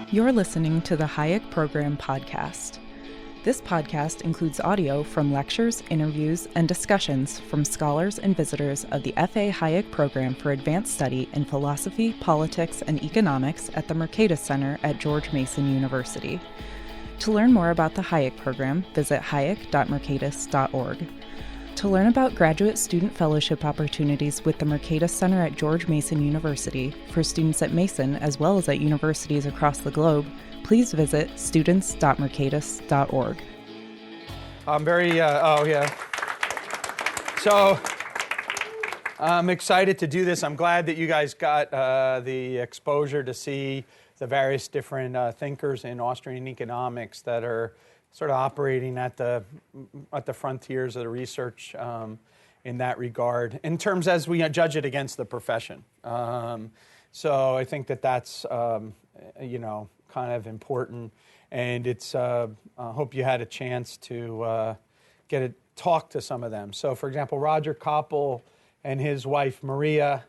You're listening to the Hayek Program podcast. This podcast includes audio from lectures, interviews, and discussions from scholars and visitors of the F.A. Hayek Program for Advanced Study in Philosophy, Politics, and Economics at the Mercatus Center at George Mason University. To learn more about the Hayek Program, visit hayek.mercatus.org. To learn about graduate student fellowship opportunities with the Mercatus Center at George Mason University for students at Mason as well as at universities across the globe, please visit students.mercatus.org. So I'm excited to do this. I'm glad that you guys got the exposure to see the various different thinkers in Austrian economics that are sort of operating at the frontiers of the research in that regard, in terms as we judge it against the profession. So I think that's kind of important, and it's I hope you had a chance to get a talk to some of them. So, for example, Roger Koppel and his wife Maria,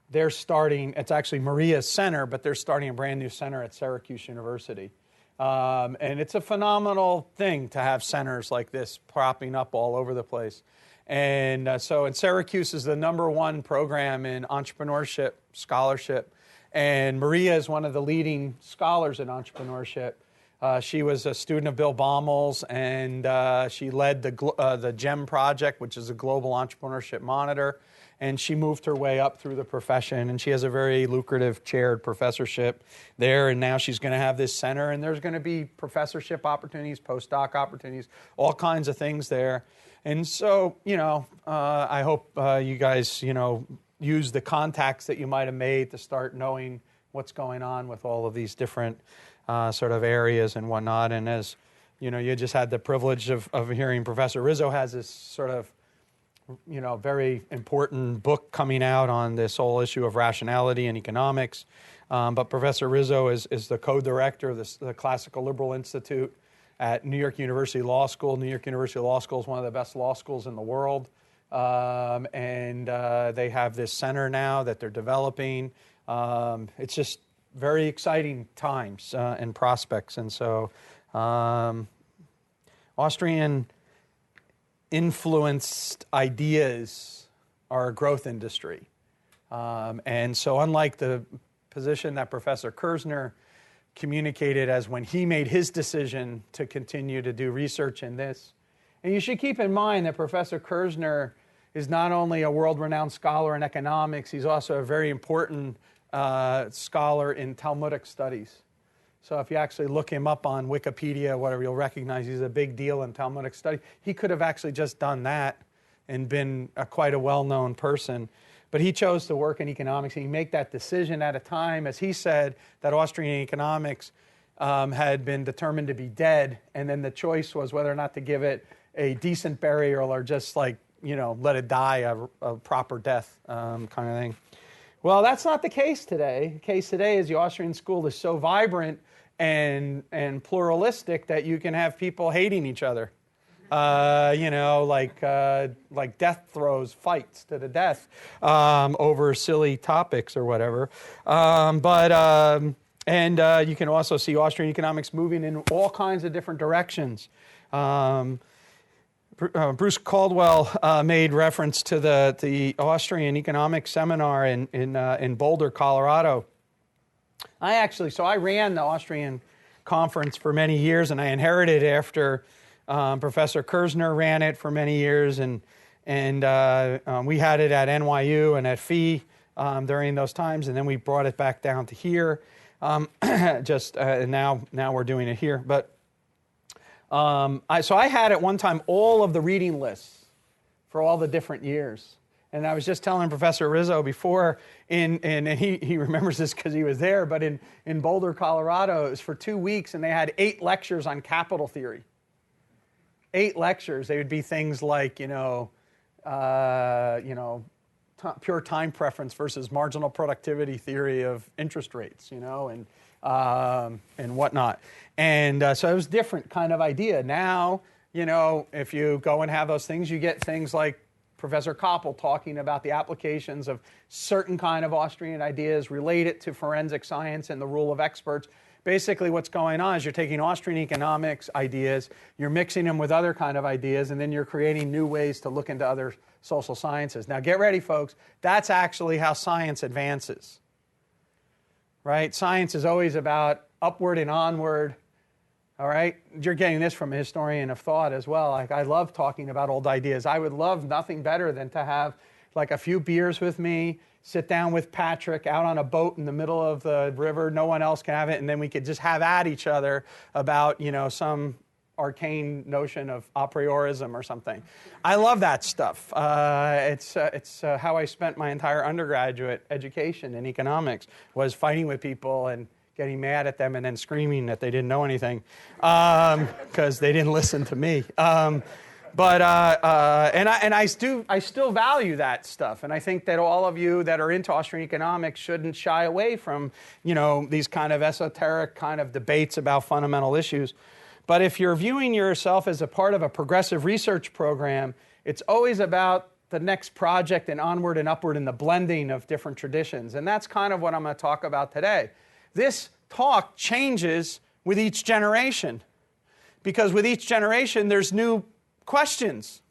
they're starting. It's actually Maria's center, but they're starting a brand new center at Syracuse University. And it's a phenomenal thing to have centers like this propping up all over the place. And so Syracuse is the #1 program in entrepreneurship scholarship. And Maria is one of the leading scholars in entrepreneurship. She was a student of Bill Baumel's, and she led the GEM project, which is a global entrepreneurship monitor. And she moved her way up through the profession, and she has a very lucrative chaired professorship there, and now she's going to have this center, and there's going to be professorship opportunities, postdoc opportunities, all kinds of things there. And so, I hope you guys, use the contacts that you might have made to start knowing what's going on with all of these different sort of areas and whatnot. And as, you just had the privilege of hearing Professor Rizzo has this sort of very important book coming out on this whole issue of rationality and economics. But Professor Rizzo is the co-director of the Classical Liberal Institute at New York University Law School. New York University Law School is one of the best law schools in the world. And they have this center now that they're developing. It's just very exciting times and prospects. And so Austrian influenced ideas are a growth industry. And so unlike the position that Professor Kerzner communicated as when he made his decision to continue to do research in this, and you should keep in mind that Professor Kerzner is not only a world-renowned scholar in economics, he's also a very important scholar in Talmudic studies. So if you actually look him up on Wikipedia, whatever, you'll recognize he's a big deal in Talmudic study. He could have actually just done that and been quite a well-known person. But he chose to work in economics, and he made that decision at a time, as he said, that Austrian economics had been determined to be dead, and then the choice was whether or not to give it a decent burial or just let it die a proper death kind of thing. Well, that's not the case today. The case today is the Austrian school is so vibrant and pluralistic that you can have people hating each other, like death throes, fights to the death over silly topics or whatever. And you can also see Austrian economics moving in all kinds of different directions. Bruce Caldwell made reference to the Austrian economics seminar in Boulder, Colorado. I ran the Austrian conference for many years, and I inherited it after Professor Kerzner ran it for many years, and we had it at NYU and at FI during those times, and then we brought it back down to here. And now we're doing it here, but. So I had at one time all of the reading lists for all the different years. And I was just telling Professor Rizzo before, and he remembers this because he was there, but in Boulder, Colorado, it was for 2 weeks, and they had 8 lectures on capital theory. 8 lectures. They would be things like, pure time preference versus marginal productivity theory of interest rates, and whatnot. And so it was a different kind of idea. Now, if you go and have those things, you get things like Professor Koppel talking about the applications of certain kind of Austrian ideas related to forensic science and the rule of experts. basically what's going on is you're taking Austrian economics ideas, you're mixing them with other kind of ideas, and then you're creating new ways to look into other social sciences. Now get ready, folks. That's actually how science advances. Right? Science is always about upward and onward. All right? You're getting this from a historian of thought as well. Like, I love talking about old ideas. I would love nothing better than to have like a few beers with me, sit down with Patrick out on a boat in the middle of the river, no one else can have it, and then we could just have at each other about, some arcane notion of a priorism or something. I love that stuff. It's how I spent my entire undergraduate education in economics, was fighting with people and getting mad at them and then screaming that they didn't know anything because they didn't listen to me. I still value that stuff, and I think that all of you that are into Austrian economics shouldn't shy away from, these kind of esoteric kind of debates about fundamental issues. But if you're viewing yourself as a part of a progressive research program, it's always about the next project and onward and upward and the blending of different traditions, and that's kind of what I'm going to talk about today. This talk changes with each generation, because with each generation there's new questions,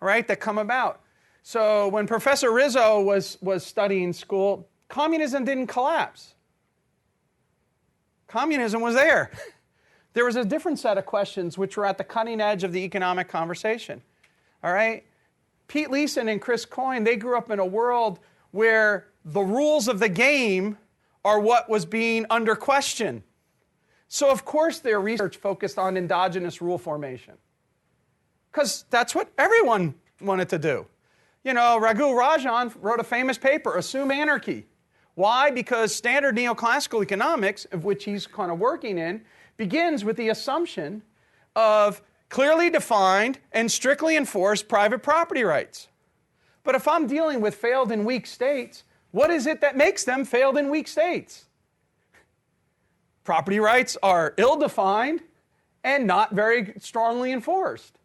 right, that come about. So when Professor Rizzo was studying school, communism didn't collapse. Communism was there. There was a different set of questions which were at the cutting edge of the economic conversation. All right? Pete Leeson and Chris Coyne, they grew up in a world where the rules of the game are what was being under question. So of course their research focused on endogenous rule formation, because that's what everyone wanted to do. Raghu Rajan wrote a famous paper, Assume Anarchy. Why? Because standard neoclassical economics, of which he's kind of working in, begins with the assumption of clearly defined and strictly enforced private property rights. But if I'm dealing with failed and weak states, what is it that makes them failed and weak states? Property rights are ill-defined and not very strongly enforced.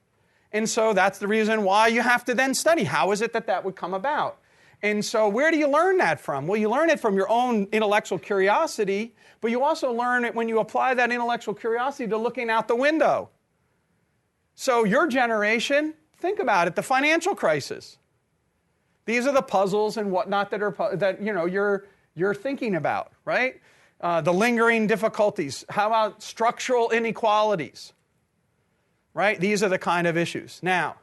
And so that's the reason why you have to then study how is it that that would come about. And so where do you learn that from? Well, you learn it from your own intellectual curiosity, but you also learn it when you apply that intellectual curiosity to looking out the window. So your generation, think about it, the financial crisis. These are the puzzles and whatnot that you're thinking about, right? The lingering difficulties. How about structural inequalities? Right? These are the kind of issues. Now,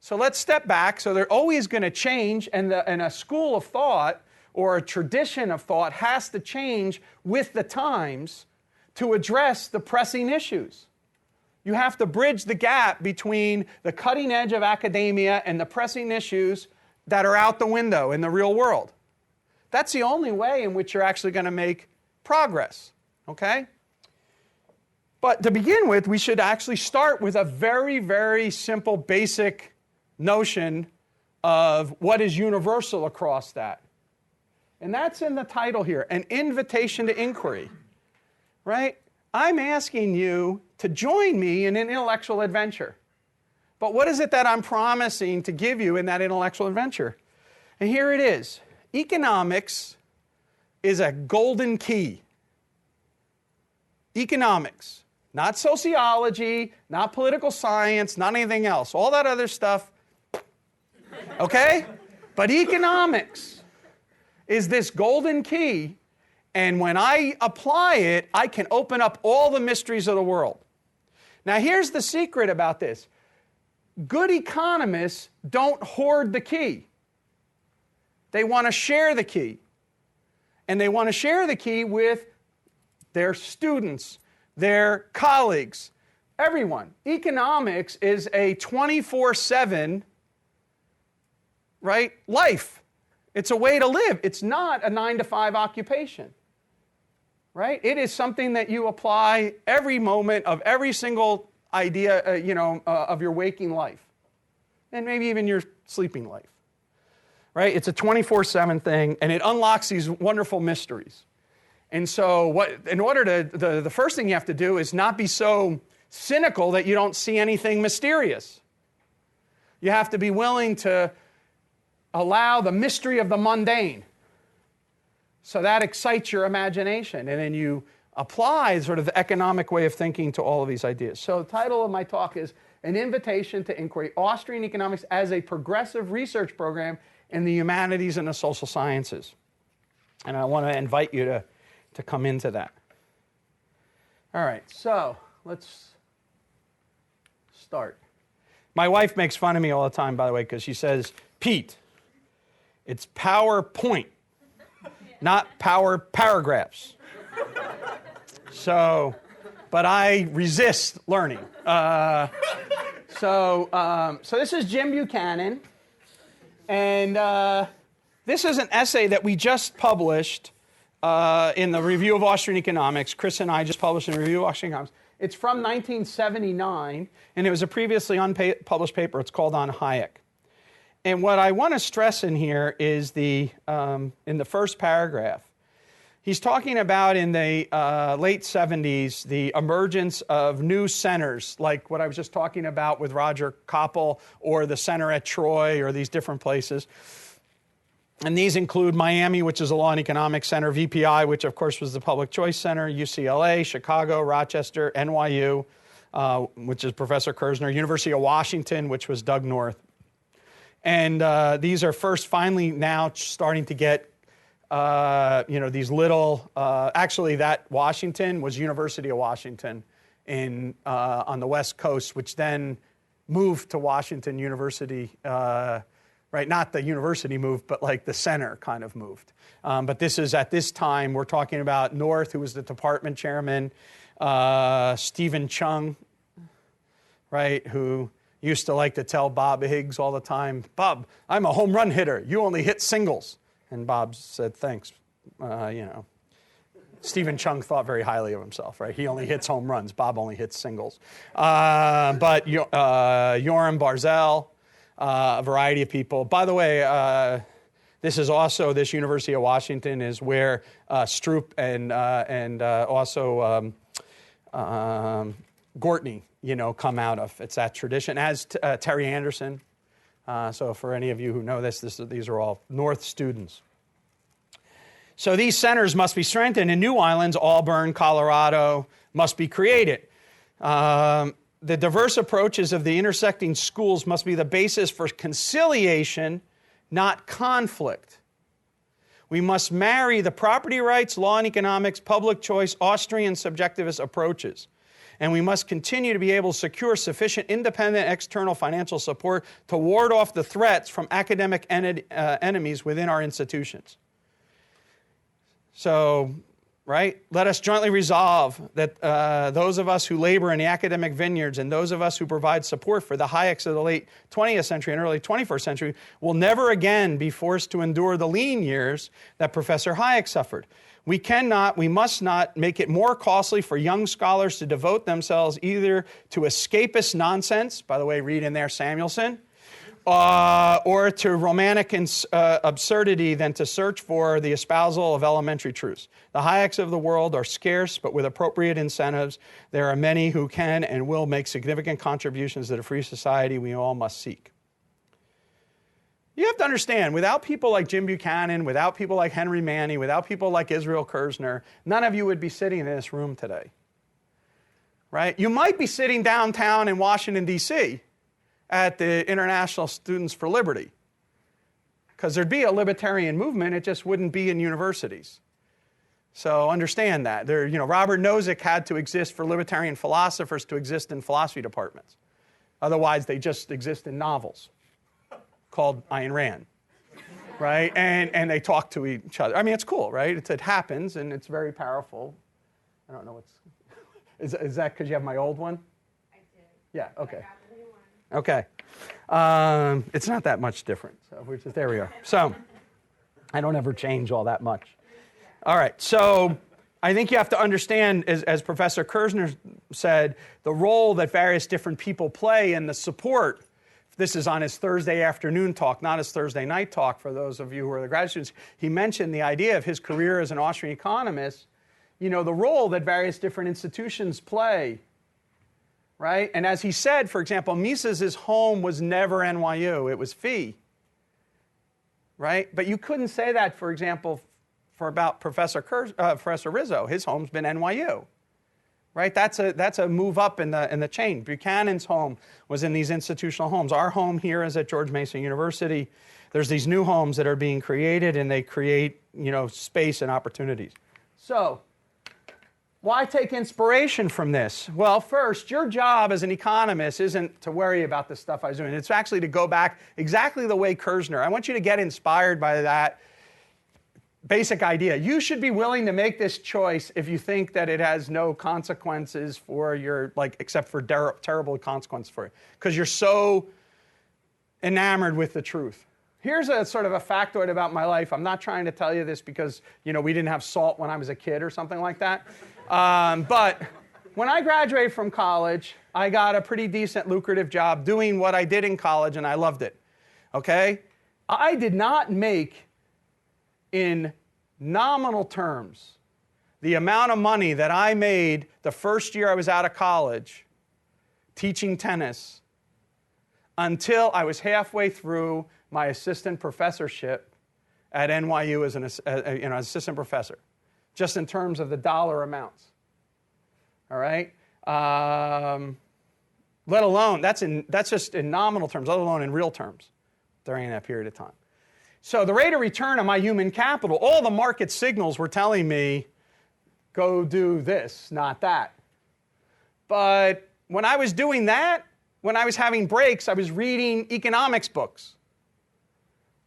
so let's step back. So they're always going to change, and a school of thought or a tradition of thought has to change with the times to address the pressing issues. You have to bridge the gap between the cutting edge of academia and the pressing issues that are out the window in the real world. That's the only way in which you're actually going to make progress, okay? But to begin with, we should actually start with a very, very simple, basic notion of what is universal across that. And that's in the title here, An Invitation to Inquiry, right? I'm asking you to join me in an intellectual adventure. But what is it that I'm promising to give you in that intellectual adventure? And here it is. Economics is a golden key. Economics. Not sociology, not political science, not anything else. All that other stuff, okay? But economics is this golden key, and when I apply it, I can open up all the mysteries of the world. Now here's the secret about this. Good economists don't hoard the key. They want to share the key. And they want to share the key with their students, their colleagues, everyone. Economics is a 24/7, right, life. It's a way to live. It's not a 9-to-5 occupation, right? It is something that you apply every moment of every single idea, of your waking life, and maybe even your sleeping life, right? It's a 24/7 thing, and it unlocks these wonderful mysteries. And so the first thing you have to do is not be so cynical that you don't see anything mysterious. You have to be willing to allow the mystery of the mundane. So that excites your imagination, and then you apply sort of the economic way of thinking to all of these ideas. So the title of my talk is An Invitation to Inquiry, Austrian Economics as a Progressive Research Program in the Humanities and the Social Sciences. And I want to invite you to come into that. All right, so let's start. My wife makes fun of me all the time, by the way, because she says, Pete, it's PowerPoint, not power paragraphs. So, but I resist learning. So this is Jim Buchanan, and this is an essay that we just published in the Review of Austrian Economics. Chris and I just published in the Review of Austrian Economics. It's from 1979, and it was a previously unpublished paper. It's called On Hayek. And what I want to stress in here is in the first paragraph, he's talking about in the late 70s, the emergence of new centers, like what I was just talking about with Roger Koppel, or the center at Troy, or these different places. And these include Miami, which is a Law and Economics Center, VPI, which of course was the Public Choice Center, UCLA, Chicago, Rochester, NYU, which is Professor Kerzner, University of Washington, which was Doug North. And these are finally now starting to get, these little, actually that Washington was University of Washington on the West Coast, which then moved to Washington University, right? Not the university moved, but like the center kind of moved. But this is at this time, we're talking about North, who was the department chairman, Stephen Chung, right, who used to like to tell Bob Higgs all the time, Bob, I'm a home run hitter. You only hit singles. And Bob said, thanks. Stephen Chung thought very highly of himself, right? He only hits home runs. Bob only hits singles. But Yoram Barzell, a variety of people. By the way, this University of Washington is where Stroop and also Gortney, come out of. It's that tradition, as Terry Anderson. So for any of you who know these are all North students. So these centers must be strengthened, and new islands, Auburn, Colorado, must be created. The diverse approaches of the intersecting schools must be the basis for conciliation, not conflict. We must marry the property rights, law and economics, public choice, Austrian subjectivist approaches. And we must continue to be able to secure sufficient independent external financial support to ward off the threats from academic enemies within our institutions. So, right, let us jointly resolve that those of us who labor in the academic vineyards and those of us who provide support for the Hayeks of the late 20th century and early 21st century will never again be forced to endure the lean years that Professor Hayek suffered. We must not make it more costly for young scholars to devote themselves either to escapist nonsense, by the way, read in there Samuelson, or to romantic absurdity than to search for the espousal of elementary truths. The Hayeks of the world are scarce, but with appropriate incentives, there are many who can and will make significant contributions to the free society we all must seek. You have to understand, without people like Jim Buchanan, without people like Henry Manny, without people like Israel Kerzner, none of you would be sitting in this room today, right? You might be sitting downtown in Washington, D.C. at the International Students for Liberty, because there'd be a libertarian movement, it just wouldn't be in universities. So understand that. Robert Nozick had to exist for libertarian philosophers to exist in philosophy departments. Otherwise, they just exist in novels called Ayn Rand, right? And they talk to each other. I mean, it's cool, right? It happens, and it's very powerful. I don't know what's... Is that because you have my old one? I did. Yeah, okay. I got the new one. Okay. It's not that much different. So there we are. So I don't ever change all that much. All right. So I think you have to understand, as Professor Kerzner said, the role that various different people play in the support. This is on his Thursday afternoon talk, not his Thursday night talk for those of you who are the grad students. He mentioned the idea of his career as an Austrian economist, the role that various different institutions play, right? And as he said, for example, Mises' home was never NYU, it was Phi, right? But you couldn't say that, for example, for about Professor Rizzo. His home's been NYU. Right? That's a move up in the chain. Buchanan's home was in these institutional homes. Our home here is at George Mason University. There's these new homes that are being created, and they create, space and opportunities. So, why take inspiration from this? Well, first, your job as an economist isn't to worry about the stuff I was doing. It's actually to go back exactly the way Kerzner. I want you to get inspired by that basic idea. You should be willing to make this choice if you think that it has no consequences for your, except for terrible consequences for you, because you're so enamored with the truth. Here's a sort of a factoid about my life. I'm not trying to tell you this because, we didn't have salt when I was a kid or something like that. But when I graduated from college, I got a pretty decent, lucrative job doing what I did in college, and I loved it. Okay? I did not make, in nominal terms, the amount of money that I made the first year I was out of college teaching tennis until I was halfway through my assistant professorship at NYU as an assistant professor, just in terms of the dollar amounts. All right? Let alone, that's just in nominal terms, let alone in real terms during that period of time. So the rate of return on my human capital, all the market signals were telling me, go do this, not that. But when I was doing that, when I was having breaks, I was reading economics books,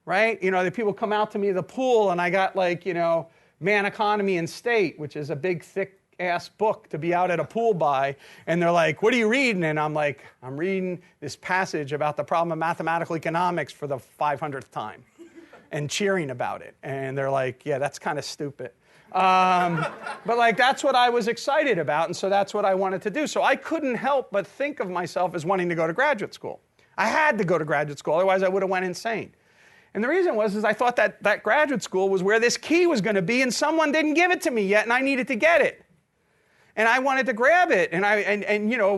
right? The people come out to me at the pool, and I got Man, Economy, and State, which is a big, thick-ass book to be out at a pool by, and they're like, what are you reading? And I'm like, I'm reading this passage about the problem of mathematical economics for the 500th time. And cheering about it. And they're like, yeah, that's kind of stupid. But that's what I was excited about, and so that's what I wanted to do. So I couldn't help but think of myself as wanting to go to graduate school. I had to go to graduate school, otherwise I would have went insane. And the reason was I thought that graduate school was where this key was going to be, and someone didn't give it to me yet, and I needed to get it. And I wanted to grab it, and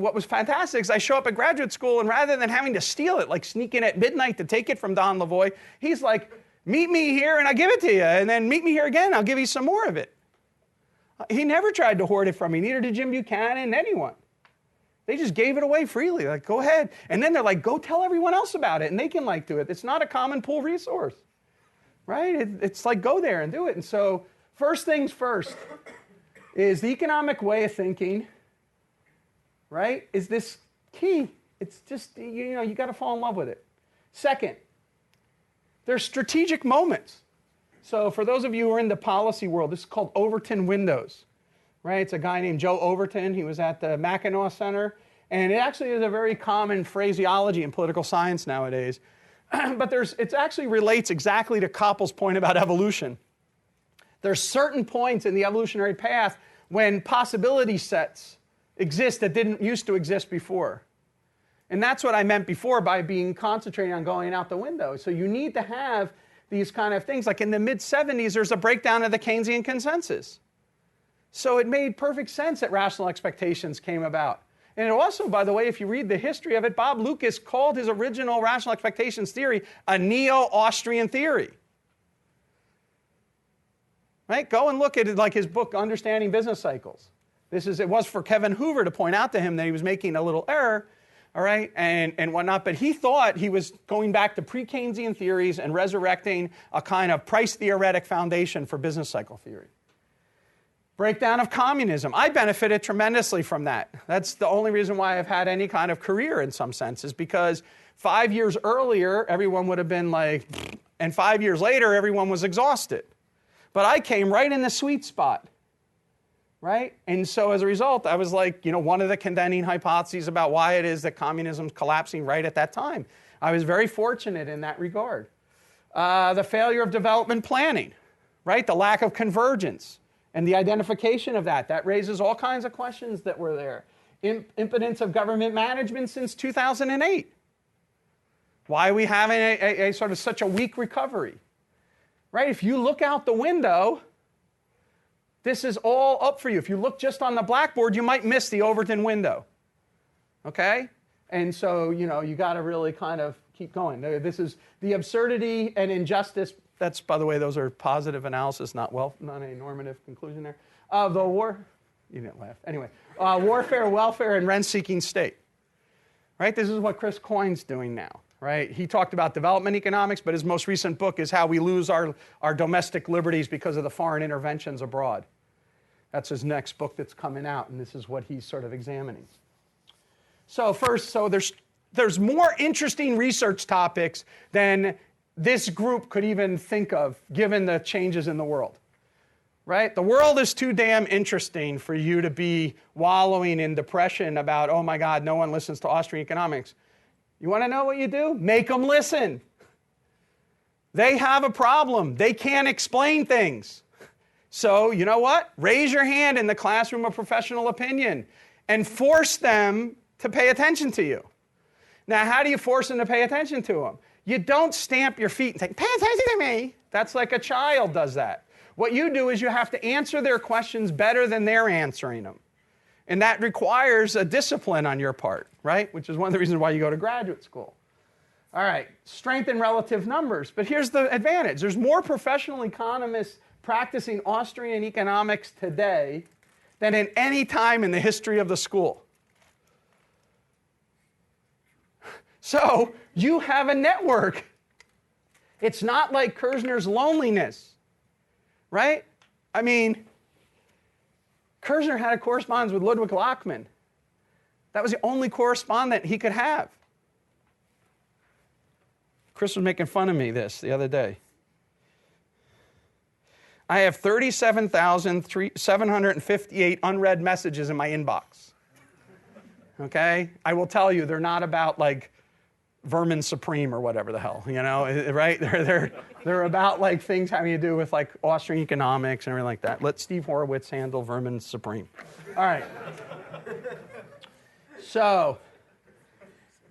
what was fantastic is I show up at graduate school, and rather than having to steal it, like sneak in at midnight to take it from Don Lavoie, he's like, meet me here and I'll give it to you, and then meet me here again, I'll give you some more of it. He never tried to hoard it from me, neither did Jim Buchanan, anyone. They just gave it away freely, like, go ahead. And then they're like, go tell everyone else about it, and they can do it. It's not a common pool resource, right? It's like, go there and do it. And so, first things first is the economic way of thinking, right, is this key. It's just, you got to fall in love with it. Second, there's strategic moments. So for those of you who are in the policy world, this is called Overton windows, right? It's a guy named Joe Overton. He was at the Mackinac Center. And it actually is a very common phraseology in political science nowadays. But it actually relates exactly to Koppel's point about evolution. There's certain points in the evolutionary path when possibility sets exist that didn't used to exist before. And that's what I meant before by being concentrating on going out the window. So you need to have these kind of things. Like in the mid-'70s, there's a breakdown of the Keynesian consensus. So it made perfect sense that rational expectations came about. And it also, by the way, if you read the history of it, Bob Lucas called his original rational expectations theory a neo-Austrian theory. Right? Go and look at it, like his book, Understanding Business Cycles. It was for Kevin Hoover to point out to him that he was making a little error, all right, and whatnot. But he thought he was going back to pre-Keynesian theories and resurrecting a kind of price-theoretic foundation for business cycle theory. Breakdown of communism. I benefited tremendously from that. That's the only reason why I've had any kind of career in some sense, is because 5 years earlier, everyone would have been like, and 5 years later, everyone was exhausted. But I came right in the sweet spot. Right? And so as a result, I was like, one of the contending hypotheses about why it is that communism's collapsing right at that time. I was very fortunate in that regard. The failure of development planning, right? The lack of convergence and the identification of that raises all kinds of questions that were there. Impotence of government management since 2008. Why are we having a sort of such a weak recovery? Right? If you look out the window, this is all up for you. If you look just on the blackboard, you might miss the Overton window. Okay? And so, you got to really kind of keep going. This is the absurdity and injustice. That's, by the way, those are positive analysis, not a normative conclusion there. Of the war, you didn't laugh. Anyway, warfare, welfare, and rent-seeking state. Right? This is what Chris Coyne's doing now. Right? He talked about development economics, but his most recent book is how we lose our domestic liberties because of the foreign interventions abroad. That's his next book that's coming out, and this is what he's sort of examining. So first, there's more interesting research topics than this group could even think of, given the changes in the world. Right? The world is too damn interesting for you to be wallowing in depression about, oh my God, no one listens to Austrian economics. You want to know what you do? Make them listen. They have a problem. They can't explain things. So, you know what? Raise your hand in the classroom of professional opinion and force them to pay attention to you. Now, how do you force them to pay attention to them? You don't stamp your feet and say, pay attention to me. That's like a child does that. What you do is you have to answer their questions better than they're answering them. And that requires a discipline on your part, right? Which is one of the reasons why you go to graduate school. All right, strength in relative numbers. But here's the advantage. There's more professional economists practicing Austrian economics today than in any time in the history of the school. So you have a network. It's not like Kerzner's loneliness, right? I mean, Kerzner had a correspondence with Ludwig Lachmann. That was the only correspondent he could have. Chris was making fun of me the other day. I have 37,758 unread messages in my inbox. Okay? I will tell you, they're not about like vermin supreme or whatever the hell, you know, right? They're about like things having to do with like Austrian economics and everything like that. Let Steve Horowitz handle vermin supreme. All right. So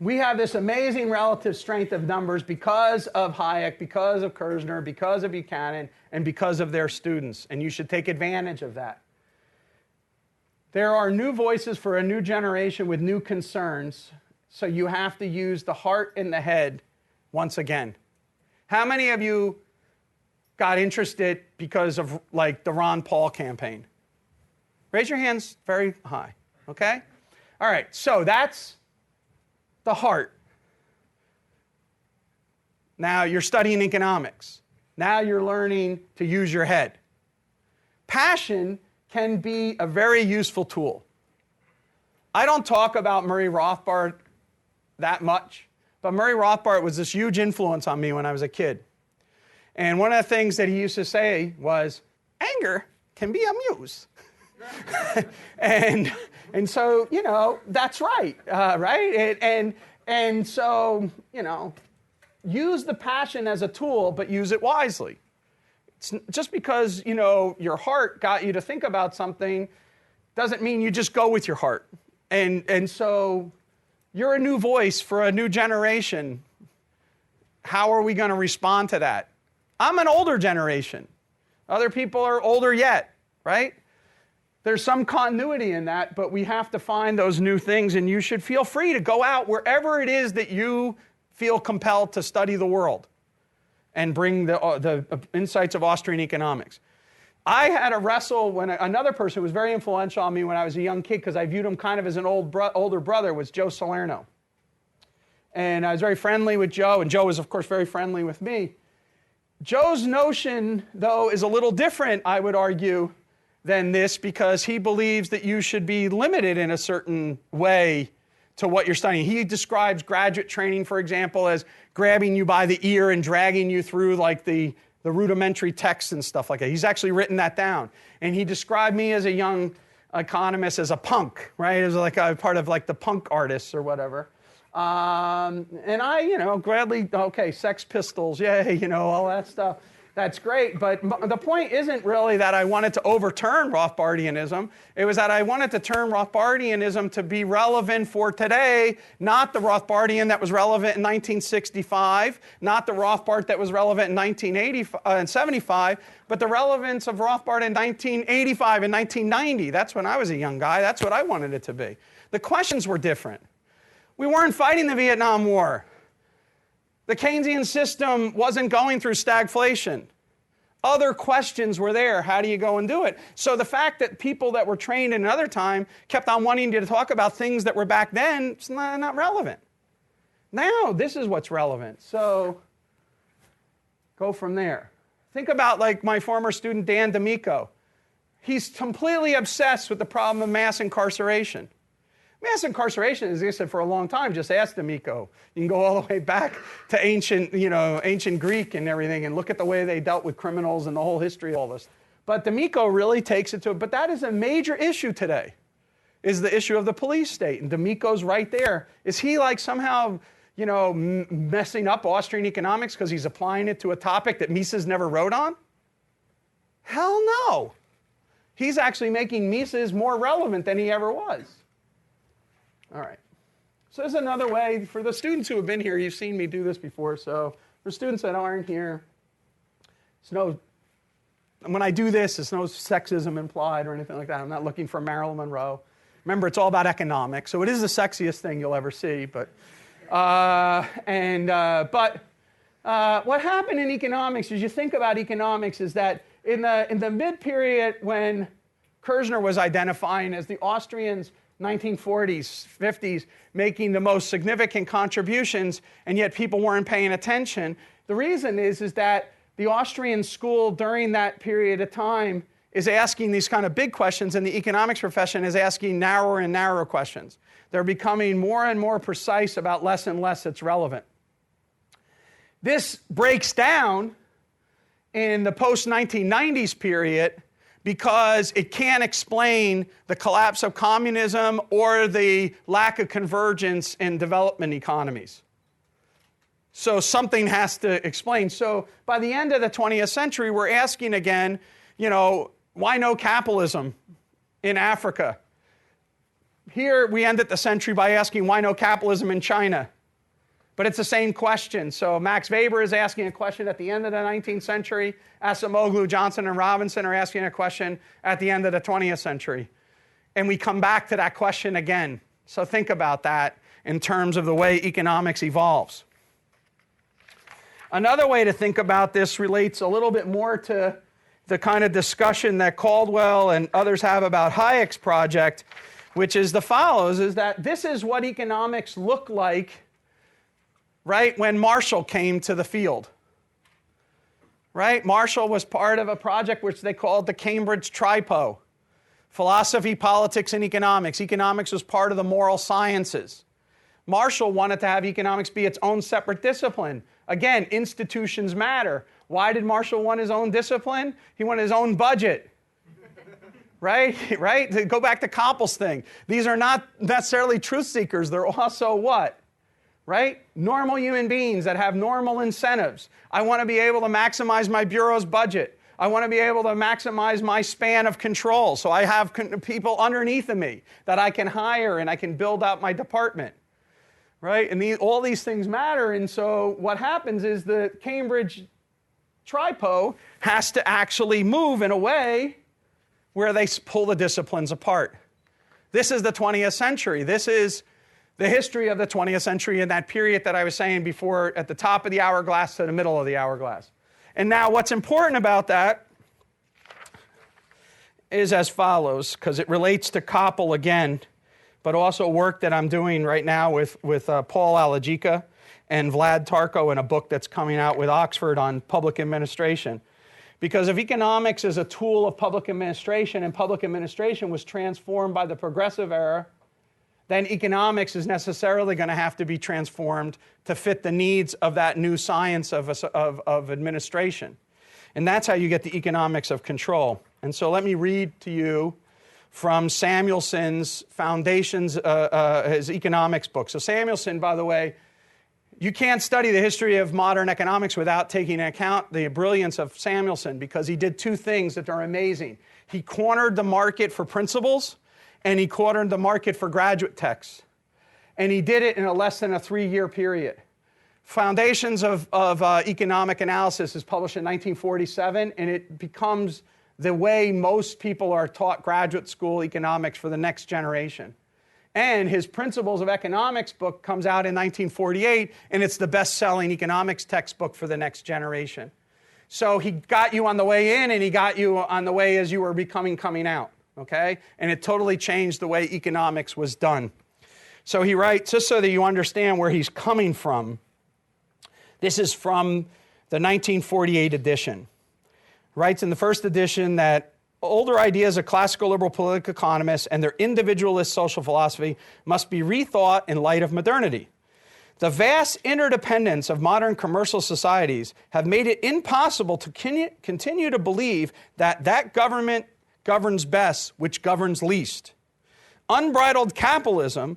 we have this amazing relative strength of numbers because of Hayek, because of Kerzner, because of Buchanan, and because of their students. And you should take advantage of that. There are new voices for a new generation with new concerns. So you have to use the heart and the head once again. How many of you got interested because of like the Ron Paul campaign? Raise your hands very high, okay? All right, so that's the heart. Now you're studying economics. Now you're learning to use your head. Passion can be a very useful tool. I don't talk about Murray Rothbard that much, but Murray Rothbard was this huge influence on me when I was a kid. And one of the things that he used to say was, anger can be a muse. and so, you know, that's right, right? And so, you know, use the passion as a tool, but use it wisely. It's just because, you know, your heart got you to think about something doesn't mean you just go with your heart. And so you're a new voice for a new generation. How are we going to respond to that? I'm an older generation. Other people are older yet, right? There's some continuity in that, but we have to find those new things, and you should feel free to go out wherever it is that you feel compelled to study the world and bring the insights of Austrian economics. I had a wrestle when another person who was very influential on me when I was a young kid, because I viewed him kind of as an older brother, was Joe Salerno. And I was very friendly with Joe, and Joe was, of course, very friendly with me. Joe's notion, though, is a little different, I would argue, than this, because he believes that you should be limited in a certain way to what you're studying. He describes graduate training, for example, as grabbing you by the ear and dragging you through like the rudimentary texts and stuff like that. He's actually written that down. And he described me as a young economist as a punk, right? As like a part of like the punk artists or whatever. And I, you know, gladly, okay, Sex Pistols, yay, you know, all that stuff. That's great, but the point isn't really that I wanted to overturn Rothbardianism. It was that I wanted to turn Rothbardianism to be relevant for today, not the Rothbardian that was relevant in 1965, not the Rothbard that was relevant in 1975, but the relevance of Rothbard in 1985 and 1990. That's when I was a young guy. That's what I wanted it to be. The questions were different. We weren't fighting the Vietnam War. The Keynesian system wasn't going through stagflation. Other questions were there. How do you go and do it? So the fact that people that were trained in another time kept on wanting to talk about things that were back then, it's not relevant. Now, this is what's relevant. So go from there. Think about like my former student, Dan D'Amico. He's completely obsessed with the problem of mass incarceration. Mass incarceration has existed for a long time. Just ask D'Amico. You can go all the way back to ancient Greek and everything and look at the way they dealt with criminals and the whole history of all this. But D'Amico really takes it to it. But that is a major issue today, is the issue of the police state. And D'Amico's right there. Is he like somehow, messing up Austrian economics because he's applying it to a topic that Mises never wrote on? Hell no. He's actually making Mises more relevant than he ever was. All right. So there's another way. For the students who have been here, you've seen me do this before. So for students that aren't here, when I do this, there's no sexism implied or anything like that. I'm not looking for Marilyn Monroe. Remember, it's all about economics. So it is the sexiest thing you'll ever see. But what happened in economics, as you think about economics, is that in the mid-period when Kirzner was identifying as the Austrians 1940s, 50s, making the most significant contributions, and yet people weren't paying attention. The reason is that the Austrian school during that period of time is asking these kind of big questions, and the economics profession is asking narrower and narrower questions. They're becoming more and more precise about less and less that's relevant. This breaks down in the post-1990s period because it can't explain the collapse of communism or the lack of convergence in development economies. So something has to explain. So by the end of the 20th century, we're asking again, why no capitalism in Africa? Here we ended the century by asking why no capitalism in China? But it's the same question. So Max Weber is asking a question at the end of the 19th century. Acemoglu, Johnson, and Robinson are asking a question at the end of the 20th century. And we come back to that question again. So think about that in terms of the way economics evolves. Another way to think about this relates a little bit more to the kind of discussion that Caldwell and others have about Hayek's project, which is the follows, is that this is what economics looked like right when Marshall came to the field. Right? Marshall was part of a project which they called the Cambridge Tripo. Philosophy, politics, and economics. Economics was part of the moral sciences. Marshall wanted to have economics be its own separate discipline. Again, institutions matter. Why did Marshall want his own discipline? He wanted his own budget. Right? To go back to Koppel's thing. These are not necessarily truth seekers. They're also what? Right? Normal human beings that have normal incentives. I want to be able to maximize my bureau's budget. I want to be able to maximize my span of control. So I have people underneath of me that I can hire and I can build out my department. Right? And all these things matter. And so what happens is the Cambridge Tripo has to actually move in a way where they pull the disciplines apart. This is the 20th century. This is the history of the 20th century in that period that I was saying before, at the top of the hourglass to the middle of the hourglass. And now what's important about that is as follows, because it relates to Koppel again, but also work that I'm doing right now with Paul Alagica and Vlad Tarko in a book that's coming out with Oxford on public administration. Because if economics is a tool of public administration and public administration was transformed by the progressive era, then economics is necessarily going to have to be transformed to fit the needs of that new science of administration. And that's how you get the economics of control. And so let me read to you from Samuelson's Foundations, his economics book. So Samuelson, by the way, you can't study the history of modern economics without taking into account the brilliance of Samuelson, because he did two things that are amazing. He cornered the market for principles, and he cornered the market for graduate texts. And he did it in less than a 3-year period. Foundations of Economic Analysis is published in 1947, and it becomes the way most people are taught graduate school economics for the next generation. And his Principles of Economics book comes out in 1948, and it's the best-selling economics textbook for the next generation. So he got you on the way in, and he got you on the way as you were coming out, okay? And it totally changed the way economics was done. So he writes, just so that you understand where he's coming from, this is from the 1948 edition. He writes in the first edition that older ideas of classical liberal political economists and their individualist social philosophy must be rethought in light of modernity. The vast interdependence of modern commercial societies have made it impossible to continue to believe that government governs best which governs least. Unbridled capitalism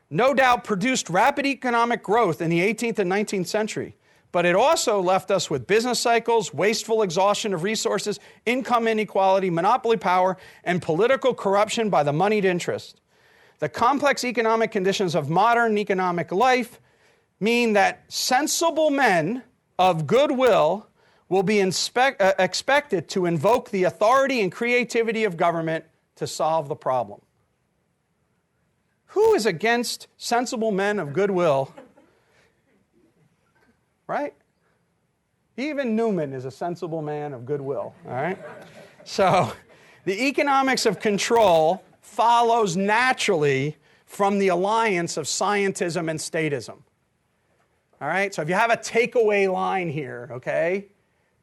no doubt produced rapid economic growth in the 18th and 19th century, but it also left us with business cycles, wasteful exhaustion of resources, income inequality, monopoly power, and political corruption by the moneyed interest. The complex economic conditions of modern economic life mean that sensible men of goodwill will be expected to invoke the authority and creativity of government to solve the problem. Who is against sensible men of goodwill? Right? Even Newman is a sensible man of goodwill, all right? So the economics of control follows naturally from the alliance of scientism and statism. All right? So if you have a takeaway line here, okay,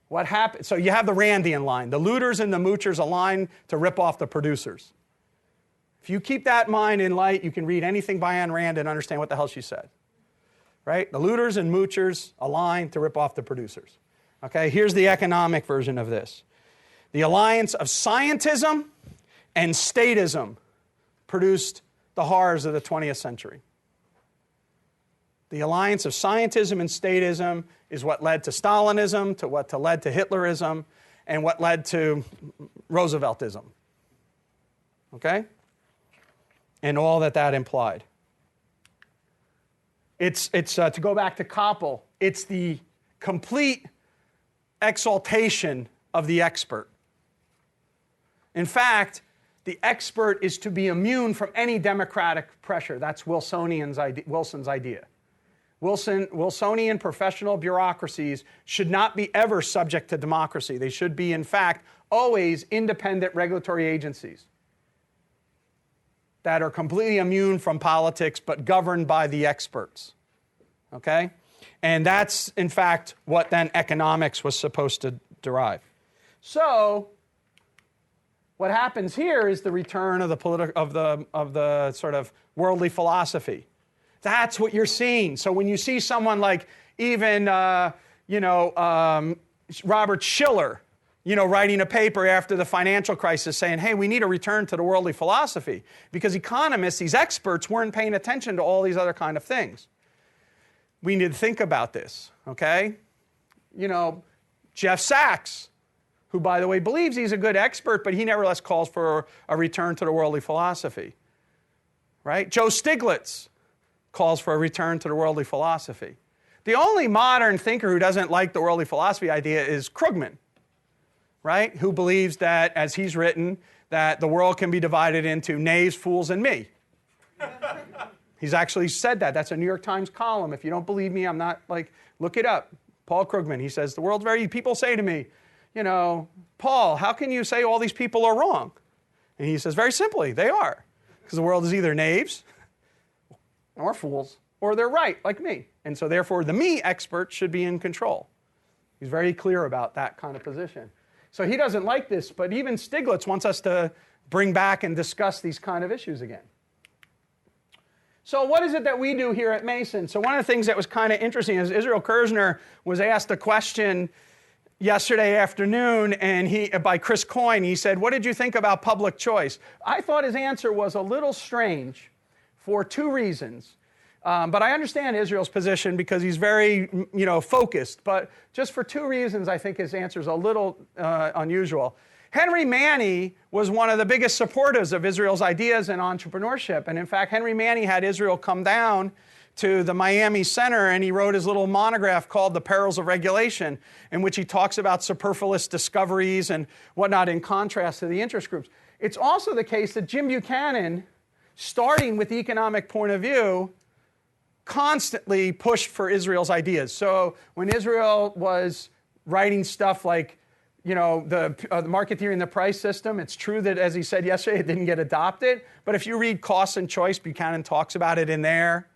what happens? So you have the Randian line. The looters and the moochers align to rip off the producers. If you keep that mind in light, you can read anything by Ayn Rand and understand what the hell she said. Right? The looters and moochers align to rip off the producers. Okay, here's the economic version of this. The alliance of scientism and statism produced the horrors of the 20th century. The alliance of scientism and statism is what led to Stalinism, to what led to Hitlerism, and what led to Rooseveltism. Okay? And all that implied. It's to go back to Koppel, it's the complete exaltation of the expert. In fact, the expert is to be immune from any democratic pressure. That's Wilson's idea. Wilsonian professional bureaucracies should not be ever subject to democracy. They should be, in fact, always independent regulatory agencies that are completely immune from politics but governed by the experts. Okay? And that's, in fact, what then economics was supposed to derive. So what happens here is the return of the sort of worldly philosophy. That's what you're seeing. So when you see someone like even Robert Schiller, writing a paper after the financial crisis saying, hey, we need a return to the worldly philosophy, because economists, these experts, weren't paying attention to all these other kind of things. We need to think about this, okay? Jeff Sachs, who, by the way, believes he's a good expert, but he nevertheless calls for a return to the worldly philosophy, right? Joe Stiglitz calls for a return to the worldly philosophy. The only modern thinker who doesn't like the worldly philosophy idea is Krugman, right? Who believes that, as he's written, that the world can be divided into knaves, fools, and me. He's actually said that. That's a New York Times column. If you don't believe me, I'm not look it up. Paul Krugman, he says, the world's people say to me, Paul, how can you say all these people are wrong? And he says, very simply, they are. Because the world is either knaves or fools, or they're right, like me. And so therefore, the me expert should be in control. He's very clear about that kind of position. So he doesn't like this, but even Stiglitz wants us to bring back and discuss these kind of issues again. So what is it that we do here at Mason? So one of the things that was kind of interesting is Israel Kirzner was asked a question yesterday afternoon by Chris Coyne. He said, what did you think about public choice? I thought his answer was a little strange for two reasons. But I understand Israel's position because he's very, focused. But just for two reasons, I think his answer is a little unusual. Henry Manny was one of the biggest supporters of Israel's ideas and entrepreneurship. And in fact, Henry Manny had Israel come down to the Miami Center, and he wrote his little monograph called The Perils of Regulation, in which he talks about superfluous discoveries and whatnot in contrast to the interest groups. It's also the case that Jim Buchanan starting with the economic point of view, constantly pushed for Israel's ideas. So when Israel was writing stuff like, the market theory and the price system, it's true that, as he said yesterday, it didn't get adopted. But if you read Cost and Choice, Buchanan talks about it in there,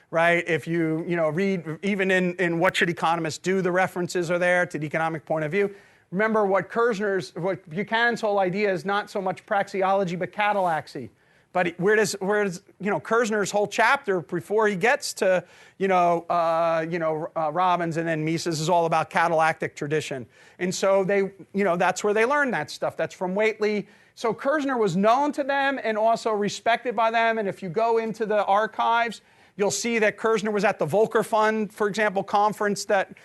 right? If you, read even in What Should Economists Do, the references are there to the economic point of view. Remember what Buchanan's whole idea is not so much praxeology, but catallaxy. But where does Kerzner's whole chapter before he gets to Robbins and then Mises is all about catalactic tradition, and so they that's where they learned that stuff. That's from Whately. So Kerzner was known to them and also respected by them. And if you go into the archives, you'll see that Kerzner was at the Volcker Fund, for example, conference that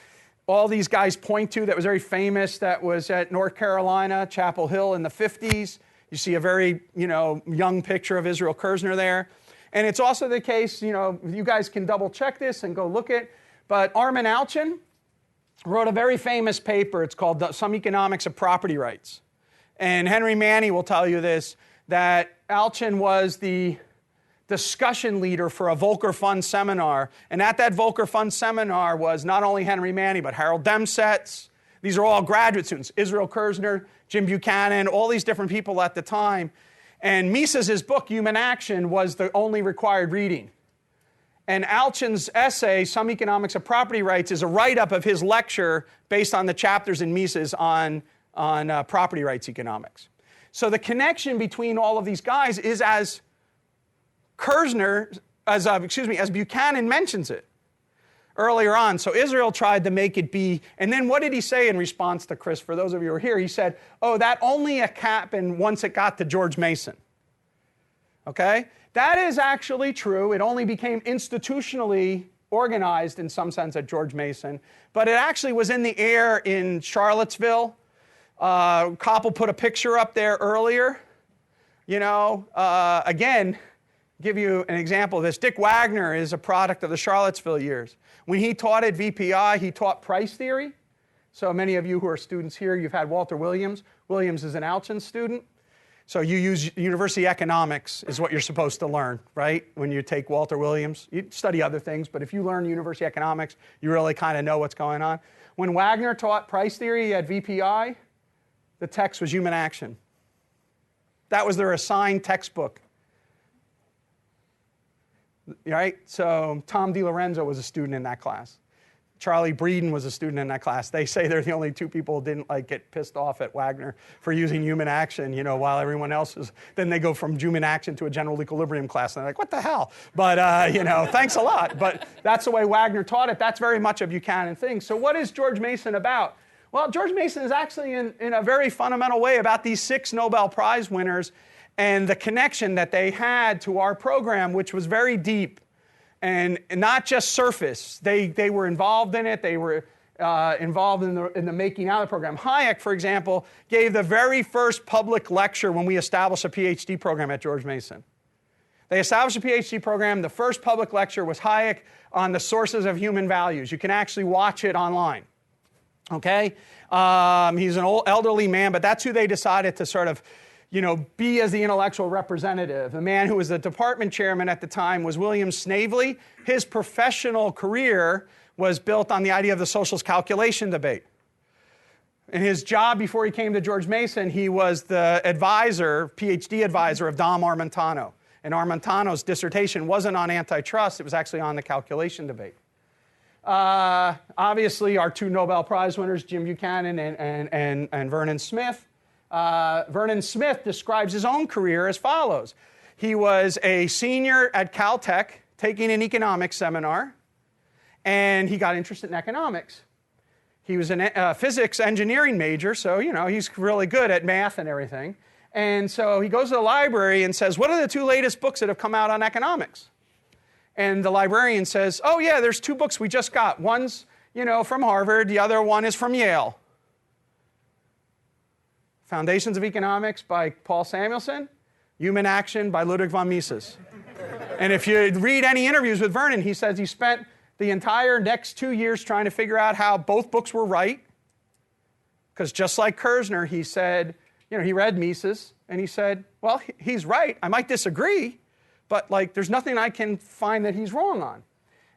all these guys point to that was very famous. That was at North Carolina, Chapel Hill in the 50s. You see a very, young picture of Israel Kerzner there. And it's also the case, you guys can double check this and go look at, but Armin Alchin wrote a very famous paper. It's called Some Economics of Property Rights. And Henry Manny will tell you this, that Alchin was the discussion leader for a Volcker Fund seminar. And at that Volcker Fund seminar was not only Henry Manny, but Harold Demsetz. These are all graduate students. Israel Kerzner, Jim Buchanan, all these different people at the time. And Mises' book, Human Action, was the only required reading. And Alchin's essay, Some Economics of Property Rights, is a write-up of his lecture based on the chapters in Mises on property rights economics. So the connection between all of these guys is as Buchanan mentions it earlier on. So Israel tried to make it be, and then what did he say in response to Chris? For those of you who are here, he said, that only happened once it got to George Mason. Okay? That is actually true. It only became institutionally organized in some sense at George Mason, but it actually was in the air in Charlottesville. Koppel put a picture up there earlier. Again, give you an example of this. Dick Wagner is a product of the Charlottesville years. When he taught at VPI, he taught price theory. So many of you who are students here, you've had Walter Williams. Williams is an Alchin student. So you use university economics is what you're supposed to learn, right? When you take Walter Williams. You study other things, but if you learn university economics, you really kind of know what's going on. When Wagner taught price theory at VPI, the text was Human Action. That was their assigned textbook. Right? So Tom DiLorenzo was a student in that class. Charlie Breeden was a student in that class. They say they're the only two people who didn't get pissed off at Wagner for using human action, while everyone else is. Then they go from human action to a general equilibrium class, and they're like, what the hell? But, thanks a lot. But that's the way Wagner taught it. That's very much a Buchanan thing. So what is George Mason about? Well, George Mason is actually in a very fundamental way about these 6 Nobel Prize winners and the connection that they had to our program, which was very deep and not just surface. They were involved in it. They were involved in the making out of the program. Hayek, for example, gave the very first public lecture when we established a PhD program at George Mason. They established a PhD program. The first public lecture was Hayek on the sources of human values. You can actually watch it online. Okay? He's an old elderly man, but that's who they decided to sort of be as the intellectual representative. The man who was the department chairman at the time was William Snavely. His professional career was built on the idea of the socialist calculation debate. In his job before he came to George Mason, he was the PhD advisor of Dom Armentano. And Armentano's dissertation wasn't on antitrust, it was actually on the calculation debate. Obviously, our 2 Nobel Prize winners, Jim Buchanan and Vernon Smith. Vernon Smith describes his own career as follows. He was a senior at Caltech taking an economics seminar, and he got interested in economics. He was a physics engineering major, so, he's really good at math and everything. And so he goes to the library and says, what are the 2 latest books that have come out on economics? And the librarian says, oh, yeah, there's 2 books we just got. One's, from Harvard. The other one is from Yale. Foundations of Economics by Paul Samuelson, Human Action by Ludwig von Mises. And if you read any interviews with Vernon, he says he spent the entire next 2 years trying to figure out how both books were right. Because just like Kerzner, he said, he read Mises, and he said, well, he's right. I might disagree, but like there's nothing I can find that he's wrong on.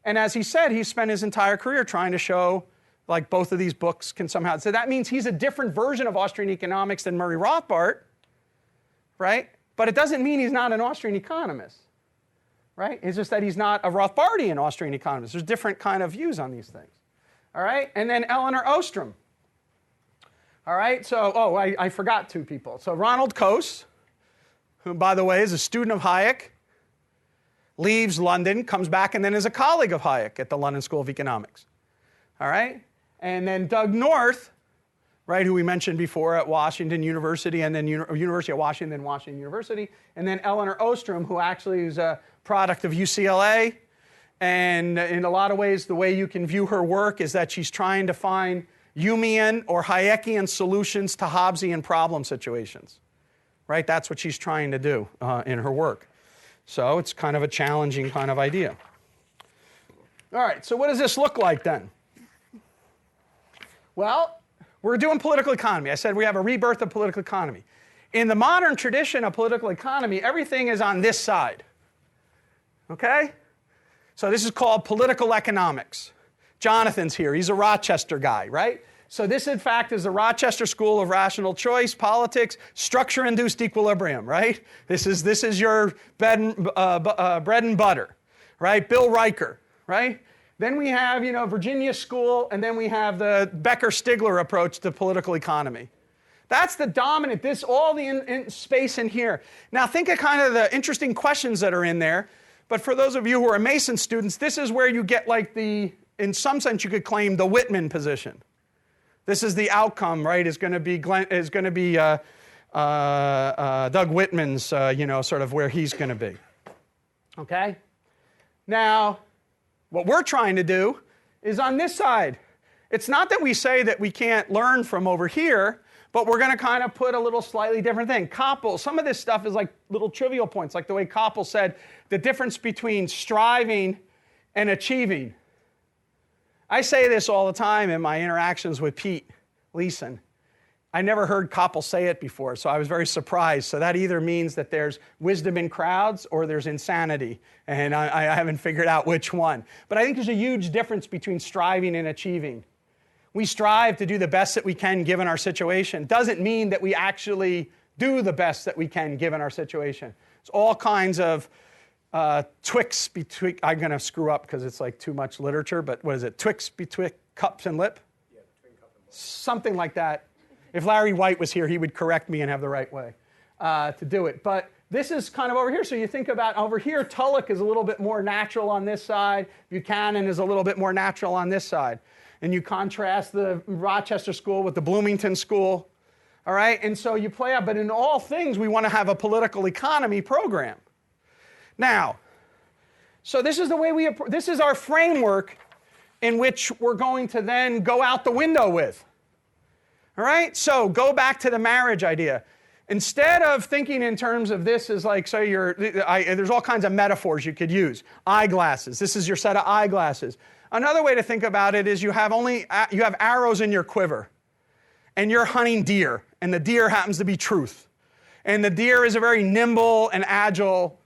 And as he said, he spent his entire career trying to show like both of these books can somehow, so that means he's a different version of Austrian economics than Murray Rothbard, right? But it doesn't mean he's not an Austrian economist, right? It's just that he's not a Rothbardian Austrian economist. There's different kind of views on these things, all right? And then Elinor Ostrom, all right? So, I forgot two people. So Ronald Coase, who, by the way, is a student of Hayek, leaves London, comes back, and then is a colleague of Hayek at the London School of Economics, all right? And then Doug North, right, who we mentioned before at Washington University, and then University of Washington, then Washington University, and then Elinor Ostrom, who actually is a product of UCLA. And in a lot of ways, the way you can view her work is that she's trying to find Humean or Hayekian solutions to Hobbesian problem situations, right? That's what she's trying to do in her work. So it's kind of a challenging kind of idea. All right, so what does this look like then? Well, we're doing political economy. I said we have a rebirth of political economy. In the modern tradition of political economy, everything is on this side. Okay? So this is called political economics. Jonathan's here. He's a Rochester guy, right? So this, in fact, is the Rochester School of Rational Choice, Politics, Structure-Induced Equilibrium, right? This is your bread and butter, right? Bill Riker, right? Then we have, Virginia School, and then we have the Becker-Stigler approach to political economy. That's the dominant, all the space in here. Now think of kind of the interesting questions that are in there, but for those of you who are Mason students, this is where you get like in some sense you could claim the Whitman position. This is the outcome, right, is going to be Doug Whitman's, sort of where he's going to be. Okay? Now, what we're trying to do is on this side. It's not that we say that we can't learn from over here, but we're going to kind of put a little slightly different thing. Koppel, some of this stuff is like little trivial points, like the way Koppel said, the difference between striving and achieving. I say this all the time in my interactions with Pete Leeson. I never heard Koppel say it before, so I was very surprised. So that either means that there's wisdom in crowds or there's insanity, and I haven't figured out which one. But I think there's a huge difference between striving and achieving. We strive to do the best that we can given our situation. Doesn't mean that we actually do the best that we can given our situation. It's all kinds of twixt between, I'm going to screw up because it's like too much literature, but what is it? Twixt betwixt cups and lip? Yeah, between cup and lip. Something like that. If Larry White was here, he would correct me and have the right way to do it. But this is kind of over here. So you think about over here, Tulloch is a little bit more natural on this side. Buchanan is a little bit more natural on this side. And you contrast the Rochester School with the Bloomington School. All right? And so you play out. But in all things, we want to have a political economy program. Now, so this is the way this is our framework in which we're going to then go out the window with. All right? So go back to the marriage idea. Instead of thinking in terms of this as like, so there's all kinds of metaphors you could use. Eyeglasses. This is your set of eyeglasses. Another way to think about it is you have arrows in your quiver. And you're hunting deer. And the deer happens to be truth. And the deer is a very nimble and agile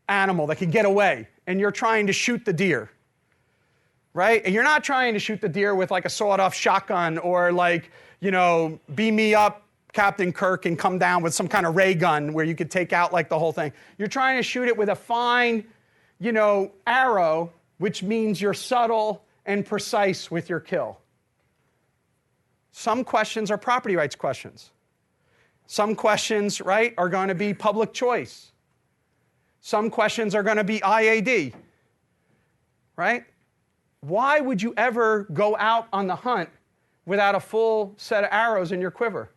animal that can get away. And you're trying to shoot the deer. Right? And you're not trying to shoot the deer with like a sawed-off shotgun or like, beam me up, Captain Kirk, and come down with some kind of ray gun where you could take out like the whole thing. You're trying to shoot it with a fine, arrow, which means you're subtle and precise with your kill. Some questions are property rights questions. Some questions, right, are going to be public choice. Some questions are going to be IAD, right? Why would you ever go out on the hunt without a full set of arrows in your quiver?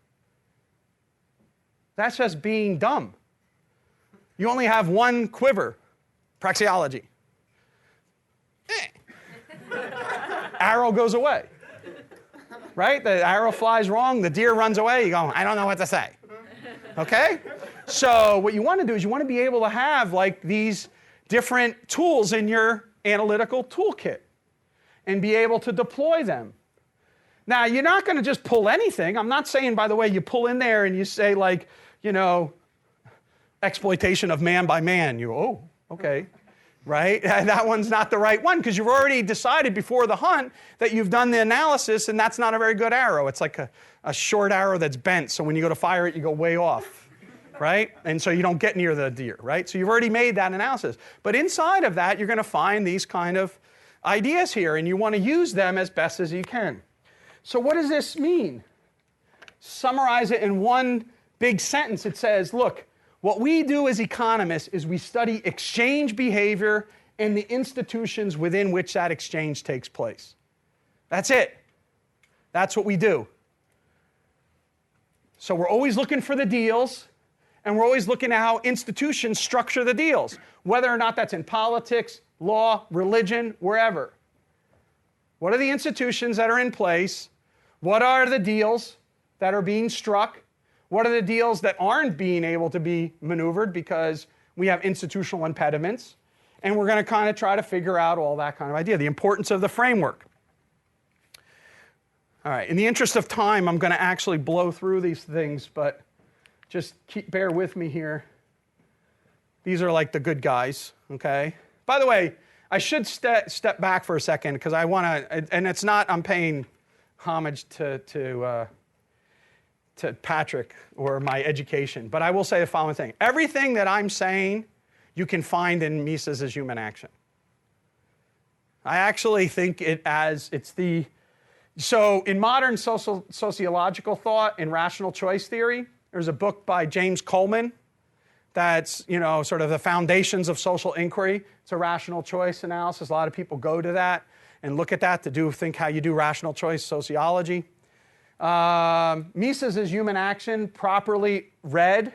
That's just being dumb. You only have one quiver. Praxeology. Arrow goes away. Right? The arrow flies wrong, the deer runs away, you go, I don't know what to say. Okay? So what you want to do is you want to be able to have like these different tools in your analytical toolkit and be able to deploy them. Now, you're not going to just pull anything. I'm not saying, by the way, you pull in there and you say like, exploitation of man by man. You go, Okay, right? That one's not the right one because you've already decided before the hunt that you've done the analysis, and that's not a very good arrow. It's like a short arrow that's bent, so when you go to fire it, you go way off, right? And so you don't get near the deer, right? So you've already made that analysis. But inside of that, you're going to find these kind of ideas here, and you want to use them as best as you can. So what does this mean? Summarize it in one big sentence. It says, look, what we do as economists is we study exchange behavior and the institutions within which that exchange takes place. That's it. That's what we do. So we're always looking for the deals, and we're always looking at how institutions structure the deals, whether or not that's in politics, law, religion, wherever. What are the institutions that are in place? What are the deals that are being struck? What are the deals that aren't being able to be maneuvered because we have institutional impediments? And we're going to kind of try to figure out all that kind of idea, the importance of the framework. All right, in the interest of time, I'm going to actually blow through these things, but just bear with me here. These are like the good guys, okay? By the way, I should step back for a second because I want to, and it's not I'm paying homage to Patrick or my education, but I will say the following thing. Everything that I'm saying, you can find in Mises' Human Action. I actually think so in modern sociological thought, in rational choice theory, there's a book by James Coleman that's, sort of the foundations of social inquiry. It's a rational choice analysis. A lot of people go to that and look at that to think how you do rational choice sociology. Mises' Human Action, properly read,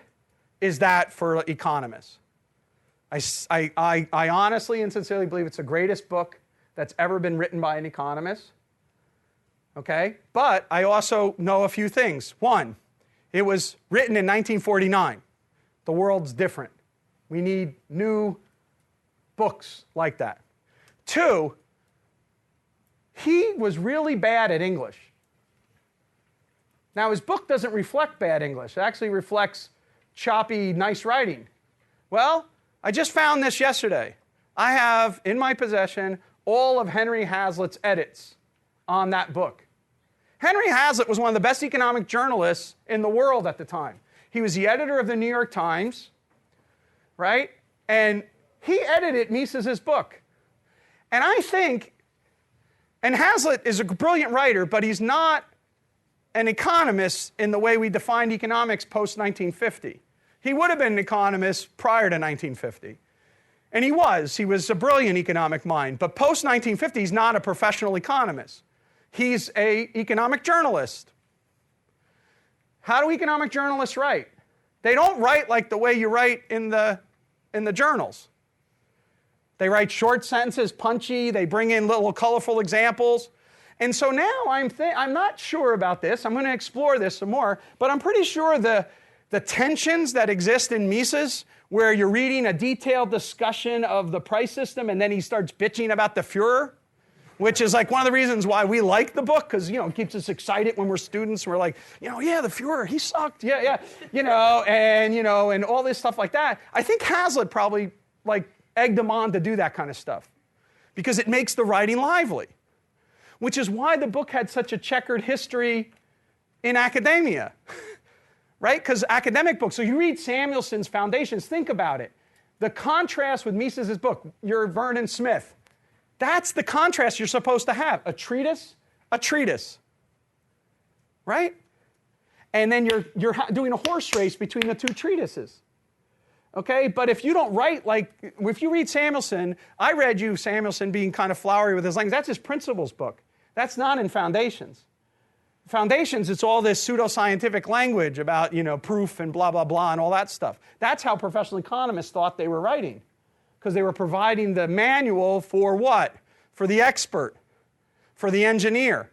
is that for economists. I honestly and sincerely believe it's the greatest book that's ever been written by an economist. Okay? But I also know a few things. One, it was written in 1949. The world's different. We need new books like that. Two, he was really bad at English. Now, his book doesn't reflect bad English. It actually reflects choppy, nice writing. Well, I just found this yesterday. I have in my possession all of Henry Hazlitt's edits on that book. Henry Hazlitt was one of the best economic journalists in the world at the time. He was the editor of the New York Times, right? And he edited Mises' book. And I think, and Hazlitt is a brilliant writer, but he's not an economist in the way we defined economics post-1950. He would have been an economist prior to 1950. And he was a brilliant economic mind, but post-1950 he's not a professional economist. He's an economic journalist. How do economic journalists write? They don't write like the way you write in the journals. They write short sentences, punchy, they bring in little colorful examples. And so now I'm not sure about this. I'm going to explore this some more, but I'm pretty sure the tensions that exist in Mises, where you're reading a detailed discussion of the price system and then he starts bitching about the Führer, which is like one of the reasons why we like the book, because, it keeps us excited when we're students. We're like, yeah, the Führer, he sucked, yeah, and all this stuff like that. I think Hazlitt probably egged him on to do that kind of stuff because it makes the writing lively, which is why the book had such a checkered history in academia, right? Because academic books, so you read Samuelson's Foundations, think about it. The contrast with Mises' book, your Vernon Smith, that's the contrast you're supposed to have. A treatise, right? And then you're doing a horse race between the two treatises. Okay, but if you don't write if you read Samuelson, I read you Samuelson being kind of flowery with his language. That's his principles book. That's not in Foundations. Foundations, it's all this pseudoscientific language about, proof and blah, blah, blah, and all that stuff. That's how professional economists thought they were writing, because they were providing the manual for what? For the expert, for the engineer.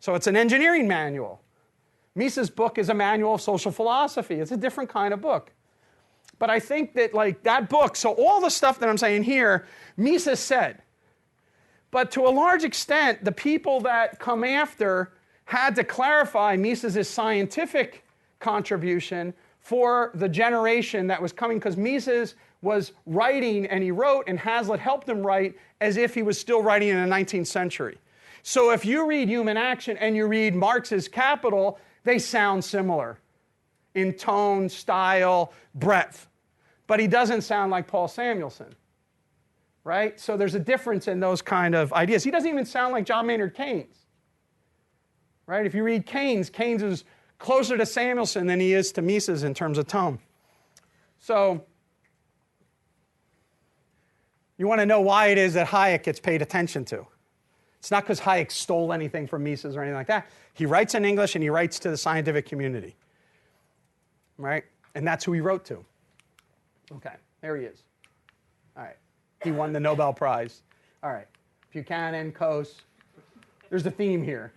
So it's an engineering manual. Mises' book is a manual of social philosophy. It's a different kind of book. But I think that that book, so all the stuff that I'm saying here, Mises said. But to a large extent, the people that come after had to clarify Mises' scientific contribution for the generation that was coming, because Mises was writing and he wrote, and Hazlitt helped him write as if he was still writing in the 19th century. So if you read Human Action and you read Marx's Capital, they sound similar in tone, style, breadth. But he doesn't sound like Paul Samuelson, right? So there's a difference in those kind of ideas. He doesn't even sound like John Maynard Keynes, right? If you read Keynes, Keynes is closer to Samuelson than he is to Mises in terms of tone. So you want to know why it is that Hayek gets paid attention to. It's not because Hayek stole anything from Mises or anything like that. He writes in English and he writes to the scientific community, right? And that's who he wrote to. Okay, there he is. All right, he won the Nobel Prize. All right, Buchanan, Coase. There's a theme here.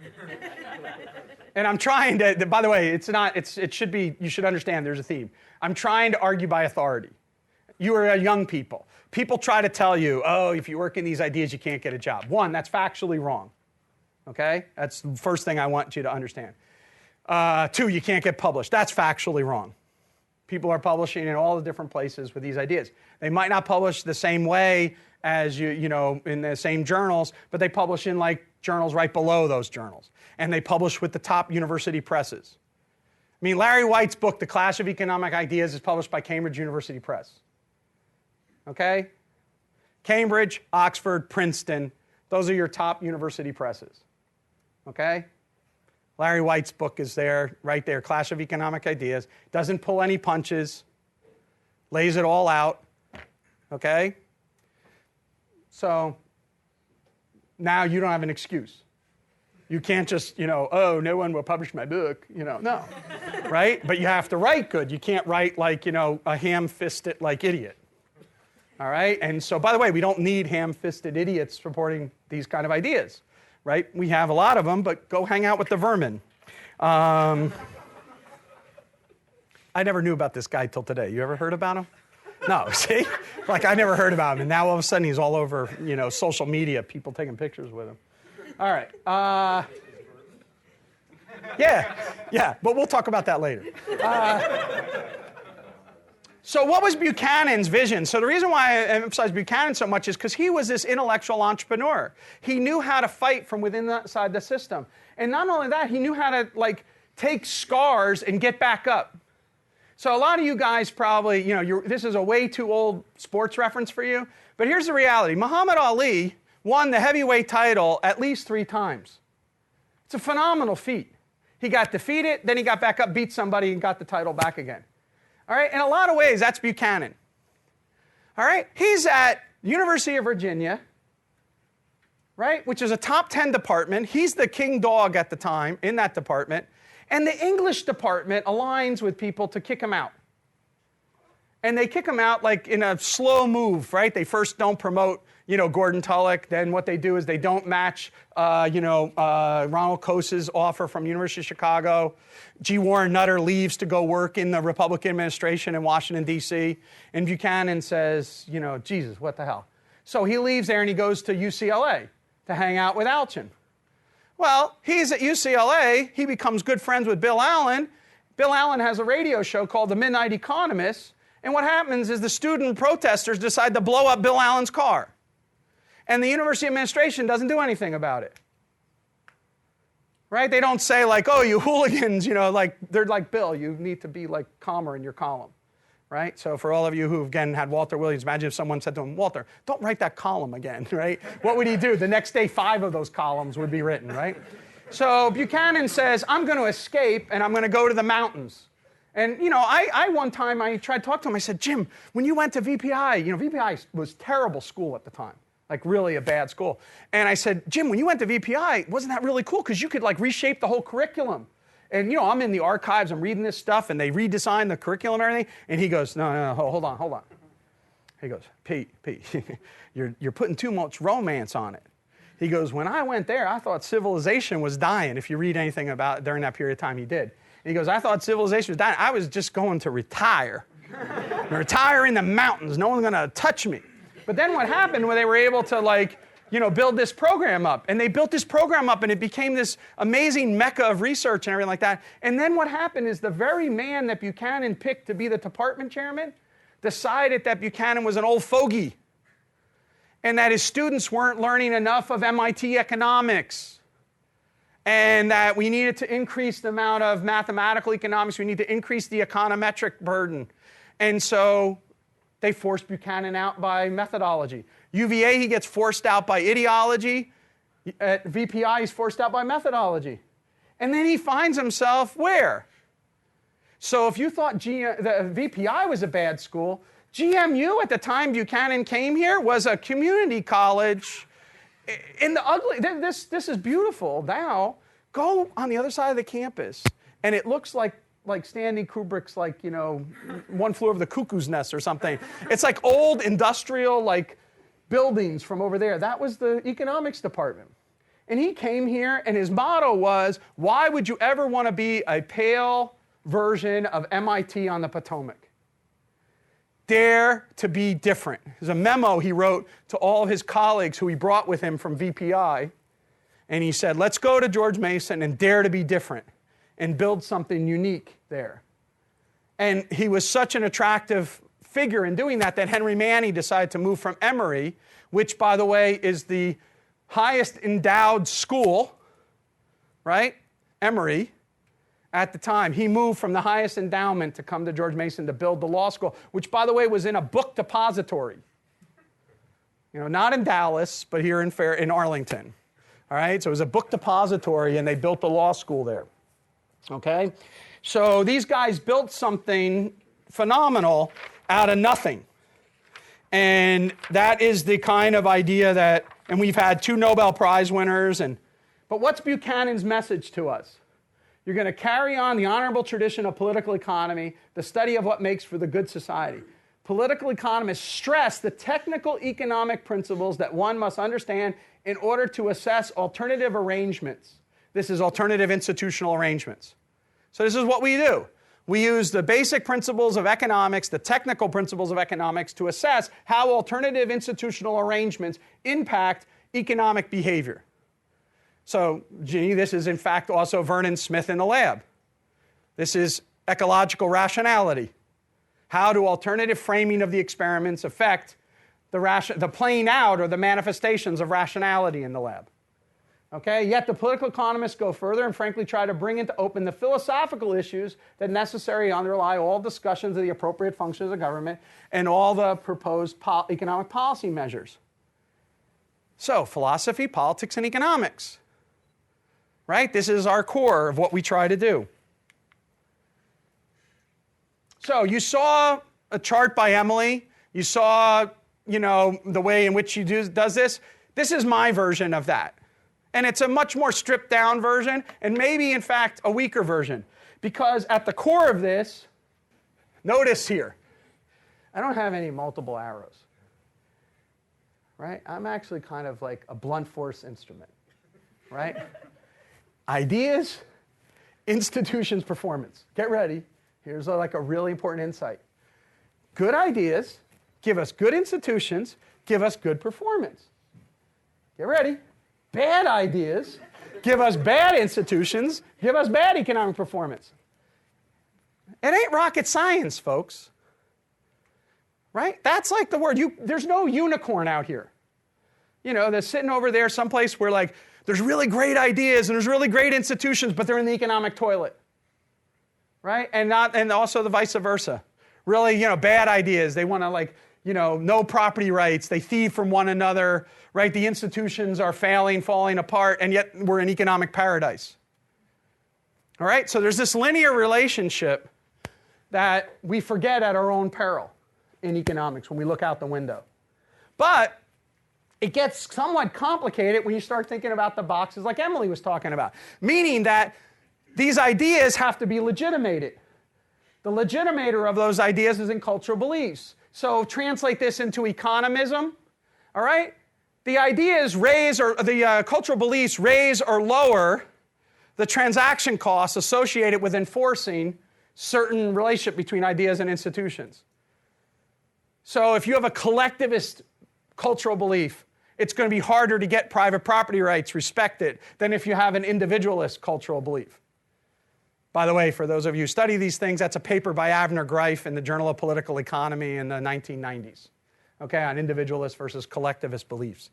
And I'm trying to, by the way, it should be, you should understand there's a theme. I'm trying to argue by authority. You are young people. People try to tell you, oh, if you work in these ideas, you can't get a job. One, that's factually wrong. Okay? That's the first thing I want you to understand. Two, you can't get published. That's factually wrong. People are publishing in all the different places with these ideas. They might not publish the same way as you know, in the same journals, but they publish in like journals right below those journals. And they publish with the top university presses. I mean, Larry White's book, The Clash of Economic Ideas, is published by Cambridge University Press. Okay? Cambridge, Oxford, Princeton, those are your top university presses. Okay? Larry White's book is there, right there, Clash of Economic Ideas. Doesn't pull any punches, lays it all out. Okay? So now you don't have an excuse. You can't just, oh, no one will publish my book, no, right? But you have to write good. You can't write like, a ham-fisted like idiot. All right? And so, by the way, we don't need ham-fisted idiots supporting these kind of ideas, right? We have a lot of them, but go hang out with the vermin. I never knew about this guy till today. You ever heard about him? No, see? Like, I never heard about him, and now all of a sudden he's all over, social media, people taking pictures with him. All right. Yeah, but we'll talk about that later. So what was Buchanan's vision? So the reason why I emphasize Buchanan so much is because he was this intellectual entrepreneur. He knew how to fight from within inside the system. And not only that, he knew how to, take scars and get back up. So a lot of you guys probably, this is a way too old sports reference for you. But here's the reality. Muhammad Ali won the heavyweight title at least 3 times. It's a phenomenal feat. He got defeated, then he got back up, beat somebody, and got the title back again. All right, in a lot of ways, that's Buchanan. All right, he's at University of Virginia, right, which is a top 10 department. He's the king dog at the time in that department. And the English department aligns with people to kick him out. And they kick him out like in a slow move, right? They first don't promote, Gordon Tullock. Then what they do is they don't match, Ronald Coase's offer from University of Chicago. G. Warren Nutter leaves to go work in the Republican administration in Washington, D.C. And Buchanan says, Jesus, what the hell? So he leaves there and he goes to UCLA to hang out with Alchin. Well, he's at UCLA. He becomes good friends with Bill Allen. Bill Allen has a radio show called The Midnight Economist. And what happens is the student protesters decide to blow up Bill Allen's car. And the university administration doesn't do anything about it. Right? They don't say oh, you hooligans, they're like, Bill, you need to be calmer in your column. Right? So for all of you who, again, had Walter Williams, imagine if someone said to him, Walter, don't write that column again, right? What would he do? The next day, 5 of those columns would be written, right? So Buchanan says, I'm going to escape, and I'm going to go to the mountains. And, I one time, I tried to talk to him. I said, Jim, when you went to VPI, VPI was terrible school at the time, really a bad school. And I said, Jim, when you went to VPI, wasn't that really cool? Because you could, reshape the whole curriculum. And, I'm in the archives, I'm reading this stuff, and they redesigned the curriculum and everything. And he goes, no, hold on. He goes, Pete, you're putting too much romance on it. He goes, when I went there, I thought civilization was dying. If you read anything about it during that period of time, he did. And he goes, I thought civilization was dying. I was just going to retire. Retire in the mountains. No one's going to touch me. But then what happened when they were able to, build this program up. And they built this program up, and it became this amazing mecca of research and everything like that. And then what happened is the very man that Buchanan picked to be the department chairman decided that Buchanan was an old fogey and that his students weren't learning enough of MIT economics and that we needed to increase the amount of mathematical economics. We need to increase the econometric burden. And so they forced Buchanan out by methodology. UVA, he gets forced out by ideology. At VPI, he's forced out by methodology. And then he finds himself where? So if you thought the VPI was a bad school, GMU at the time Buchanan came here was a community college in the ugly. This is beautiful now. Go on the other side of the campus, and it looks like Stanley Kubrick's, One Flew Over the Cuckoo's Nest or something. It's like old industrial, buildings from over there. That was the economics department. And he came here, and his motto was, why would you ever want to be a pale version of MIT on the Potomac? Dare to be different. There's a memo he wrote to all of his colleagues who he brought with him from VPI. And he said, let's go to George Mason and dare to be different and build something unique there. And he was such an attractive figure in doing that Henry Manny decided to move from Emory, which, by the way, is the highest endowed school, right? Emory. At the time, he moved from the highest endowment to come to George Mason to build the law school, which, by the way, was in a book depository. Not in Dallas, but here in Arlington. All right, so it was a book depository, and they built the law school there. Okay, so these guys built something phenomenal out of nothing, and that is the kind of idea that. And we've had 2 Nobel Prize winners, but what's Buchanan's message to us? You're going to carry on the honorable tradition of political economy, the study of what makes for the good society. Political economists stress the technical economic principles that one must understand in order to assess alternative arrangements. This is alternative institutional arrangements. So this is what we do. We use the basic principles of economics, the technical principles of economics, to assess how alternative institutional arrangements impact economic behavior. So, this is in fact also Vernon Smith in the lab. This is ecological rationality. How do alternative framing of the experiments affect the playing out or the manifestations of rationality in the lab? Okay, yet the political economists go further and frankly try to bring into open the philosophical issues that necessarily underlie all discussions of the appropriate functions of government and all the proposed economic policy measures. So, philosophy, politics, and economics. Right? This is our core of what we try to do. So you saw a chart by Emily. You saw, the way in which she does this. This is my version of that. And it's a much more stripped down version, and maybe, in fact, a weaker version. Because at the core of this, notice here, I don't have any multiple arrows. Right? I'm actually kind of like a blunt force instrument. Right? Ideas, institutions, performance. Get ready. Here's a really important insight. Good ideas give us good institutions, give us good performance. Get ready. Bad ideas give us bad institutions, give us bad economic performance. It ain't rocket science, folks. Right? That's like the word. There's no unicorn out here. They're sitting over there someplace where there's really great ideas and there's really great institutions, but they're in the economic toilet, right? And also the vice versa. Really, bad ideas. They want to no property rights. They thieve from one another, right? The institutions are failing, falling apart, and yet we're in economic paradise. All right? So there's this linear relationship that we forget at our own peril in economics when we look out the window. But it gets somewhat complicated when you start thinking about the boxes like Emily was talking about, meaning that these ideas have to be legitimated. The legitimator of those ideas is in cultural beliefs. So translate this into economism, all right? The ideas the cultural beliefs raise or lower the transaction costs associated with enforcing certain relationship between ideas and institutions. So if you have a collectivist cultural belief, It's going to be harder to get private property rights respected than if you have an individualist cultural belief. By the way, for those of you who study these things, that's a paper by Avner Greif in the Journal of Political Economy in the 1990s, okay, on individualist versus collectivist beliefs.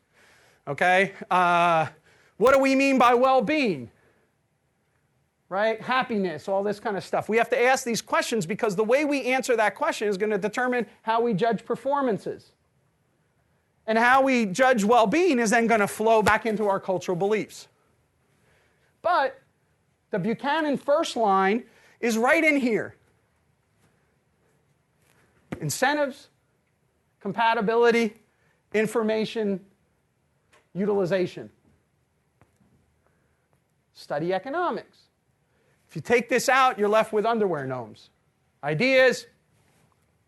Okay? What do we mean by well-being? Right? Happiness, all this kind of stuff. We have to ask these questions because the way we answer that question is going to determine how we judge performances. And how we judge well-being is then going to flow back into our cultural beliefs. But the Buchanan first line is right in here. Incentives, compatibility, information, utilization. Study economics. If you take this out, you're left with underwear gnomes. Ideas,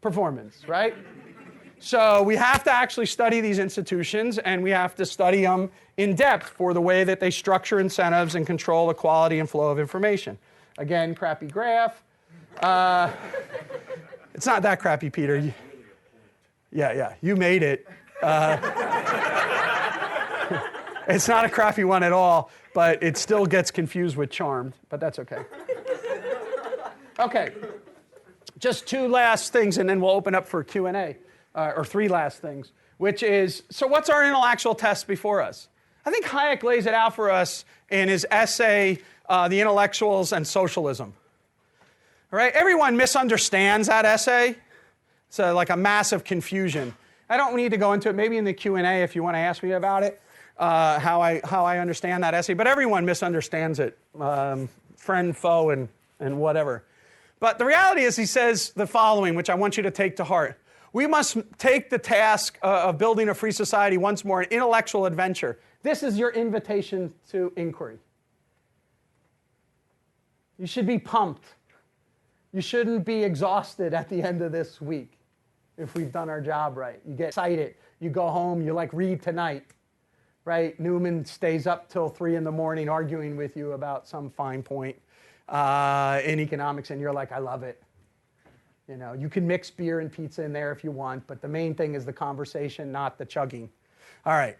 performance, right? So we have to actually study these institutions, and we have to study them in depth for the way that they structure incentives and control the quality and flow of information. Again, crappy graph. It's not that crappy, Peter. Yeah, you made it. It's not a crappy one at all, but it still gets confused with charmed, but that's okay. Okay, just two last things, and then we'll open up for Q&A. Or three last things, which is, so what's our intellectual test before us? I think Hayek lays it out for us in his essay, The Intellectuals and Socialism. All right, everyone misunderstands that essay. It's like a massive confusion. I don't need to go into it, maybe in the Q&A if you want to ask me about it, how I understand that essay, but everyone misunderstands it, friend, foe, and whatever. But the reality is he says the following, which I want you to take to heart. We must take the task of building a free society once more an intellectual adventure. This is your invitation to inquiry. You should be pumped. You shouldn't be exhausted at the end of this week if we've done our job right. You get excited. You go home, you read tonight, right? Newman stays up till 3 in the morning arguing with you about some fine point in economics, and you're like, I love it. You know, you can mix beer and pizza in there if you want, but the main thing is the conversation, not the chugging. All right.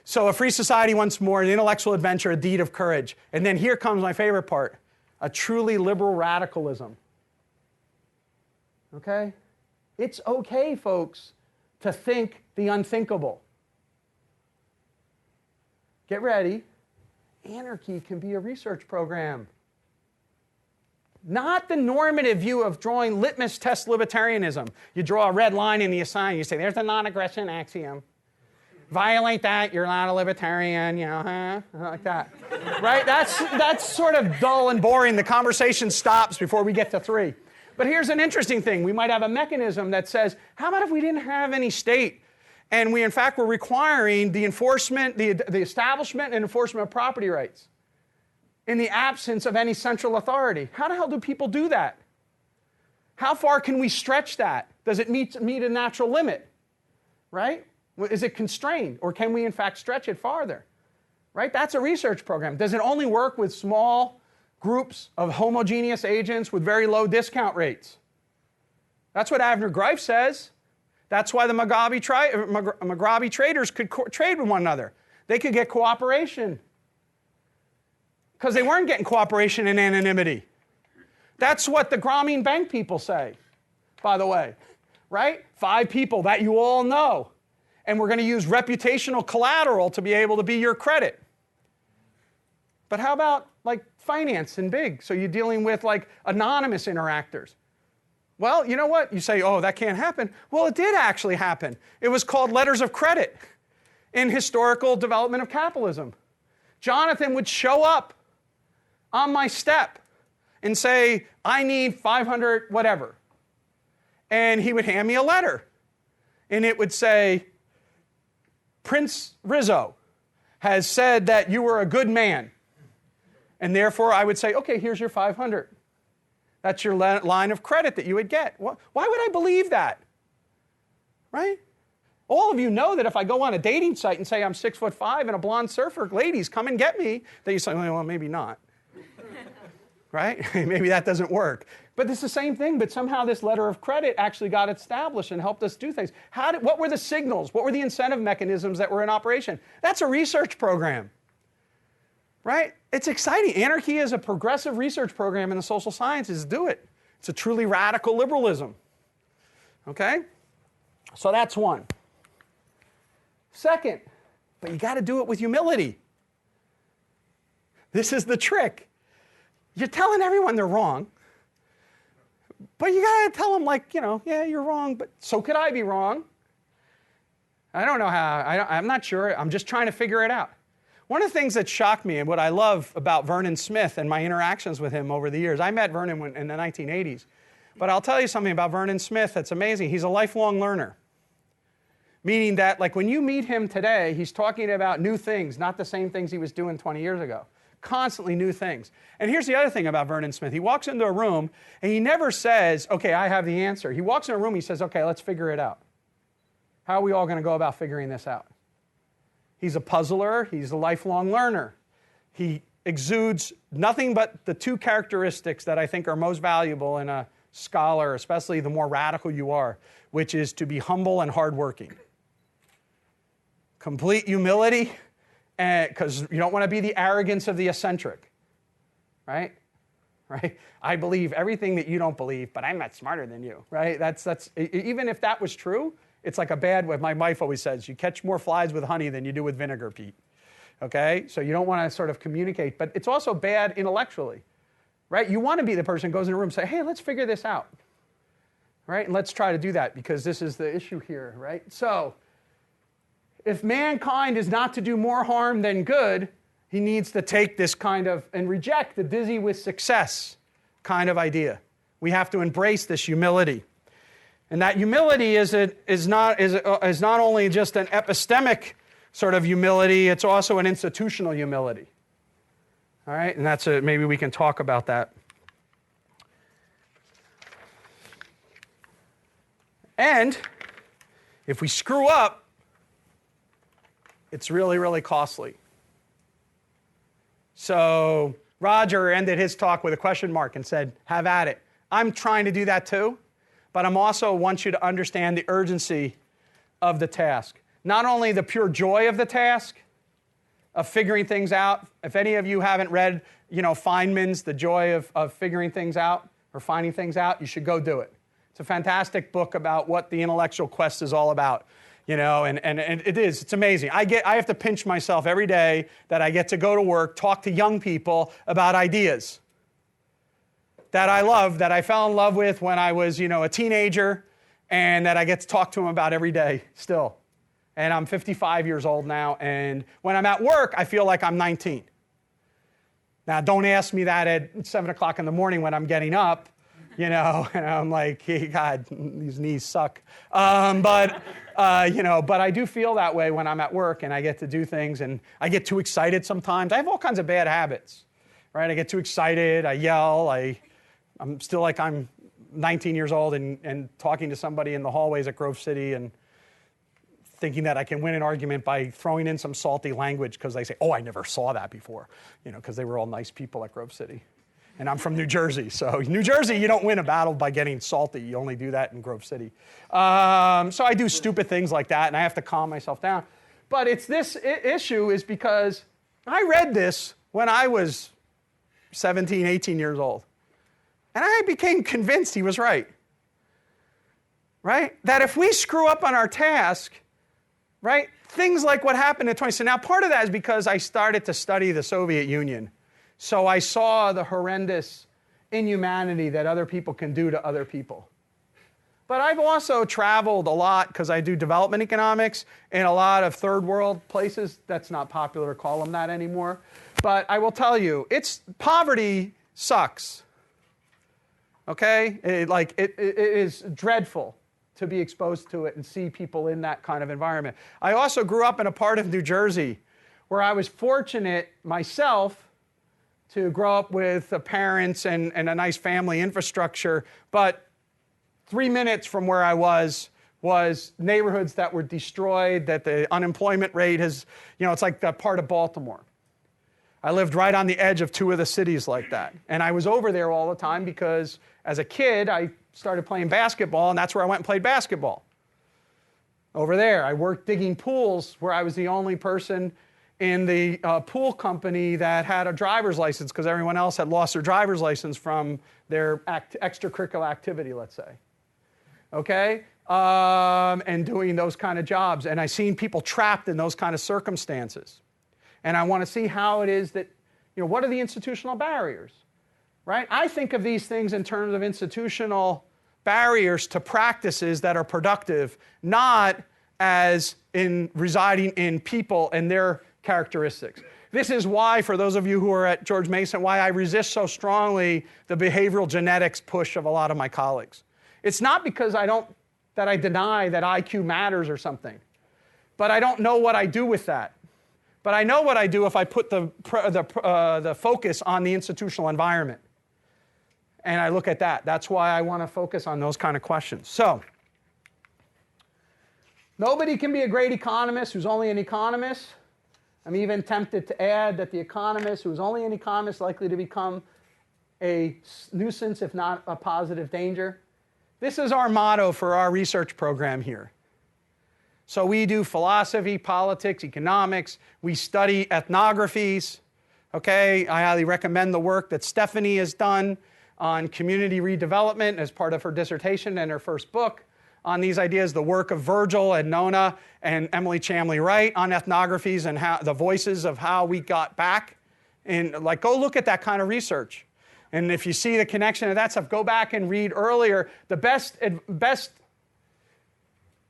So a free society once more, an intellectual adventure, a deed of courage. And then here comes my favorite part, a truly liberal radicalism. Okay? It's okay, folks, to think the unthinkable. Get ready. Anarchy can be a research program. Not the normative view of drawing litmus test libertarianism. You draw a red line and you assign. You say, there's the non-aggression axiom. Violate that, you're not a libertarian, like that. Right? That's sort of dull and boring. The conversation stops before we get to 3. But here's an interesting thing. We might have a mechanism that says, how about if we didn't have any state? And we, in fact, were requiring the enforcement, the establishment and enforcement of property rights in the absence of any central authority. How the hell do people do that? How far can we stretch that? Does it meet a natural limit? Right? Is it constrained? Or can we, in fact, stretch it farther? Right? That's a research program. Does it only work with small groups of homogeneous agents with very low discount rates? That's what Avner Greif says. That's why the Mugabe traders could trade with one another. They could get cooperation. Because they weren't getting cooperation in anonymity. That's what the Grameen Bank people say, by the way, right? 5 people that you all know. And we're going to use reputational collateral to be able to be your credit. But how about finance and big? So you're dealing with anonymous interactors. Well, you know what? You say, oh, that can't happen. Well, it did actually happen. It was called letters of credit in historical development of capitalism. Jonathan would show up on my step and say, I need 500 whatever. And he would hand me a letter. And it would say, Prince Rizzo has said that you were a good man. And therefore, I would say, okay, here's your 500. That's your line of credit that you would get. Why would I believe that? Right? All of you know that if I go on a dating site and say I'm 6'5" and a blonde surfer, ladies, come and get me, that you say, well, maybe not. right? Maybe that doesn't work. But it's the same thing, but somehow this letter of credit actually got established and helped us do things. What were the signals? What were the incentive mechanisms that were in operation? That's a research program, right? It's exciting. Anarchy is a progressive research program in the social sciences. Do it. It's a truly radical liberalism, okay? So that's one. Second, but you got to do it with humility. This is the trick. You're telling everyone they're wrong, but you got to tell them, like, yeah, you're wrong, but so could I be wrong. I don't know how. I'm not sure. I'm just trying to figure it out. One of the things that shocked me and what I love about Vernon Smith and my interactions with him over the years, I met Vernon in the 1980s, but I'll tell you something about Vernon Smith that's amazing. He's a lifelong learner, meaning that, like, when you meet him today, he's talking about new things, not the same things he was doing 20 years ago. Constantly new things. And here's the other thing about Vernon Smith. He walks into a room and he never says, okay, I have the answer. He walks in a room, he says, okay, let's figure it out. How are we all going to go about figuring this out? He's a puzzler. He's a lifelong learner. He exudes nothing but the two characteristics that I think are most valuable in a scholar, especially the more radical you are, which is to be humble and hardworking. Complete humility, because you don't want to be the arrogance of the eccentric, right? Right? I believe everything that you don't believe, but I'm not smarter than you, right? That's even if that was true, it's like a bad way. My wife always says, you catch more flies with honey than you do with vinegar, Pete. Okay? So you don't want to sort of communicate, but it's also bad intellectually, right? You want to be the person who goes in a room and say, hey, let's figure this out, right? And let's try to do that because this is the issue here, right? So if mankind is not to do more harm than good, he needs to take this kind of, and reject the dizzy with success kind of idea. We have to embrace this humility. And that humility is not only just an epistemic sort of humility, it's also an institutional humility. All right, and maybe we can talk about that. And if we screw up, it's really, really costly. So Roger ended his talk with a question mark and said, have at it. I'm trying to do that too, but I'm also want you to understand the urgency of the task. Not only the pure joy of the task, of figuring things out. If any of you haven't read, Feynman's The Joy of Figuring Things Out or Finding Things Out, you should go do it. It's a fantastic book about what the intellectual quest is all about. And it is. It's amazing. I have to pinch myself every day that I get to go to work, talk to young people about ideas that I love, that I fell in love with when I was, a teenager, and that I get to talk to them about every day still. And I'm 55 years old now, and when I'm at work, I feel like I'm 19. Now, don't ask me that at 7 o'clock in the morning when I'm getting up, and I'm like, hey, God, these knees suck. But I do feel that way when I'm at work and I get to do things, and I get too excited sometimes. I have all kinds of bad habits, right? I get too excited, I yell, I'm still like I'm 19 years old and talking to somebody in the hallways at Grove City and thinking that I can win an argument by throwing in some salty language because they say, oh, I never saw that before, because they were all nice people at Grove City. And I'm from New Jersey, so New Jersey, you don't win a battle by getting salty. You only do that in Grove City. So I do stupid things like that, and I have to calm myself down. But it's this issue is because I read this when I was 17, 18 years old. And I became convinced he was right. Right? That if we screw up on our task, right, things like what happened in 20. So now part of that is because I started to study the Soviet Union. So I saw the horrendous inhumanity that other people can do to other people. But I've also traveled a lot because I do development economics in a lot of third world places. That's not popular to call them that anymore. But I will tell you, poverty sucks. Okay? It is dreadful to be exposed to it and see people in that kind of environment. I also grew up in a part of New Jersey where I was fortunate myself to grow up with parents and a nice family infrastructure, but 3 minutes from where I was neighborhoods that were destroyed, that the unemployment rate has, it's like that part of Baltimore. I lived right on the edge of two of the cities like that. And I was over there all the time because as a kid, I started playing basketball, and that's where I went and played basketball. Over there, I worked digging pools where I was the only person in the pool company that had a driver's license because everyone else had lost their driver's license from their extracurricular activity, let's say. Okay? And doing those kind of jobs. And I've seen people trapped in those kind of circumstances. And I want to see how it is that, what are the institutional barriers, right? I think of these things in terms of institutional barriers to practices that are productive, not as in residing in people and their characteristics. This is why, for those of you who are at George Mason, why I resist so strongly the behavioral genetics push of a lot of my colleagues. It's not because I deny that IQ matters or something, but I don't know what I do with that. But I know what I do if I put the focus on the institutional environment. And I look at that. That's why I want to focus on those kind of questions. So, nobody can be a great economist who's only an economist. I'm even tempted to add that the economist who's only an economist is likely to become a nuisance, if not a positive danger. This is our motto for our research program here. So we do philosophy, politics, economics. We study ethnographies. Okay, I highly recommend the work that Stephanie has done on community redevelopment as part of her dissertation and her first book on these ideas, the work of Virgil and Nona and Emily Chamley Wright on ethnographies and how the voices of how we got back. And go look at that kind of research. And if you see the connection to that stuff, go back and read earlier. The best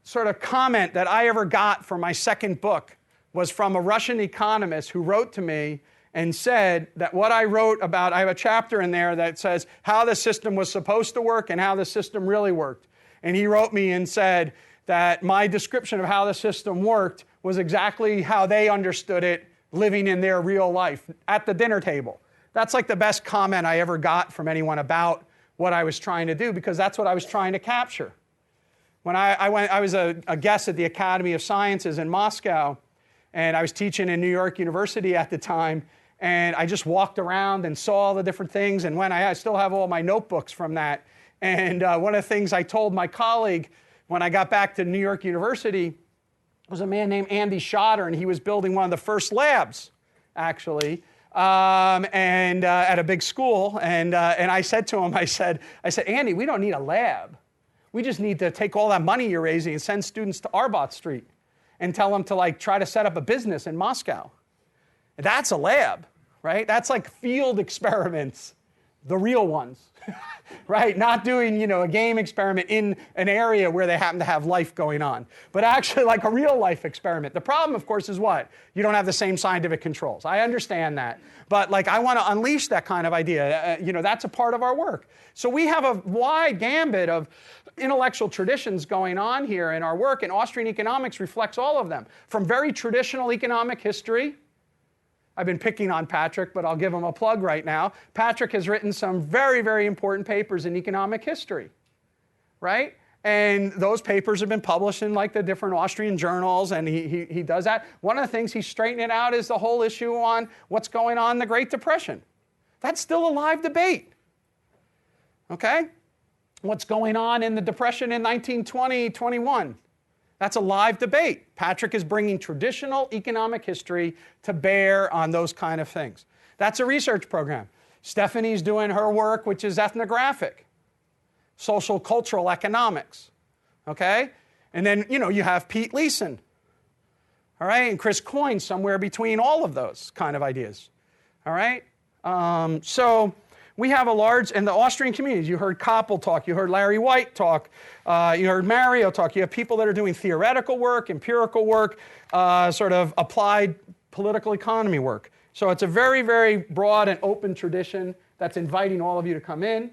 sort of comment that I ever got for my second book was from a Russian economist who wrote to me and said that what I wrote about, I have a chapter in there that says how the system was supposed to work and how the system really worked. And he wrote me and said that my description of how the system worked was exactly how they understood it living in their real life at the dinner table. That's like the best comment I ever got from anyone about what I was trying to do, because that's what I was trying to capture. When I was a guest at the Academy of Sciences in Moscow, and I was teaching in New York University at the time, and I just walked around and saw all the different things, and I still have all my notebooks from that. And one of the things I told my colleague when I got back to New York University was a man named Andy Schotter, and he was building one of the first labs, actually, and at a big school. And I said to him, I said, Andy, we don't need a lab. We just need to take all that money you're raising and send students to Arbat Street and tell them to try to set up a business in Moscow. That's a lab, right? That's like field experiments, the real ones, right? Not doing, a game experiment in an area where they happen to have life going on, but actually like a real life experiment. The problem, of course, is what? You don't have the same scientific controls. I understand that, but I want to unleash that kind of idea. That's a part of our work. So we have a wide gambit of intellectual traditions going on here in our work, and Austrian economics reflects all of them. From very traditional economic history. I've been picking on Patrick, but I'll give him a plug right now. Patrick has written some very, very important papers in economic history, right? And those papers have been published in the different Austrian journals, and he does that. One of the things he's straightening out is the whole issue on what's going on in the Great Depression. That's still a live debate, okay? What's going on in the Depression in 1920-21? That's a live debate. Patrick is bringing traditional economic history to bear on those kind of things. That's a research program. Stephanie's doing her work, which is ethnographic, social cultural economics, okay? And then, you have Pete Leeson, all right, and Chris Coyne somewhere between all of those kind of ideas, all right? So we have a large, and the Austrian communities, you heard Koppel talk, you heard Larry White talk, you heard Mario talk, you have people that are doing theoretical work, empirical work, sort of applied political economy work. So it's a very, very broad and open tradition that's inviting all of you to come in.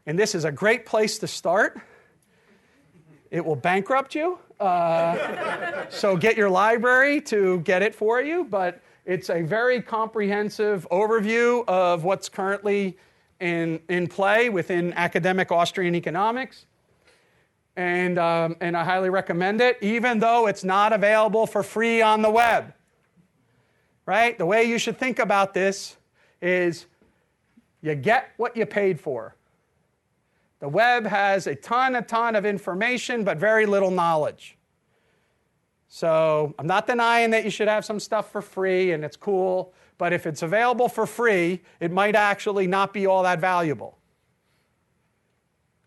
And this is a great place to start. It will bankrupt you, so get your library to get it for you, but it's a very comprehensive overview of what's currently in play within academic Austrian economics, and I highly recommend it, even though it's not available for free on the web. right? The way you should think about this is you get what you paid for. The web has a ton of information, but very little knowledge. So I'm not denying that you should have some stuff for free and it's cool, but if it's available for free, it might actually not be all that valuable,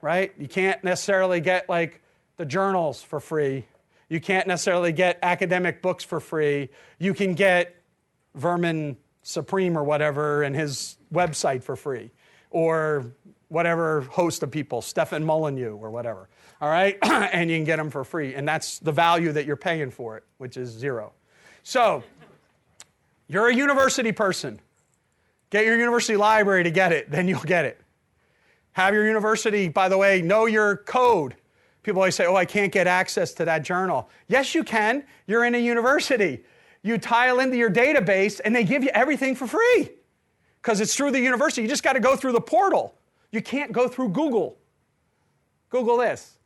right? You can't necessarily get like the journals for free. You can't necessarily get academic books for free. You can get Vermin Supreme or whatever and his website for free, or whatever host of people, Stefan Molyneux or whatever, all right? And you can get them for free, and that's the value that you're paying for it, which is zero. So you're a university person. Get your university library to get it, then you'll get it. Have your university, by the way, know your code. People always say, oh, I can't get access to that journal. Yes, you can. You're in a university. You tile into your database, and they give you everything for free because it's through the university. You just got to go through the portal. You can't go through Google. Google this.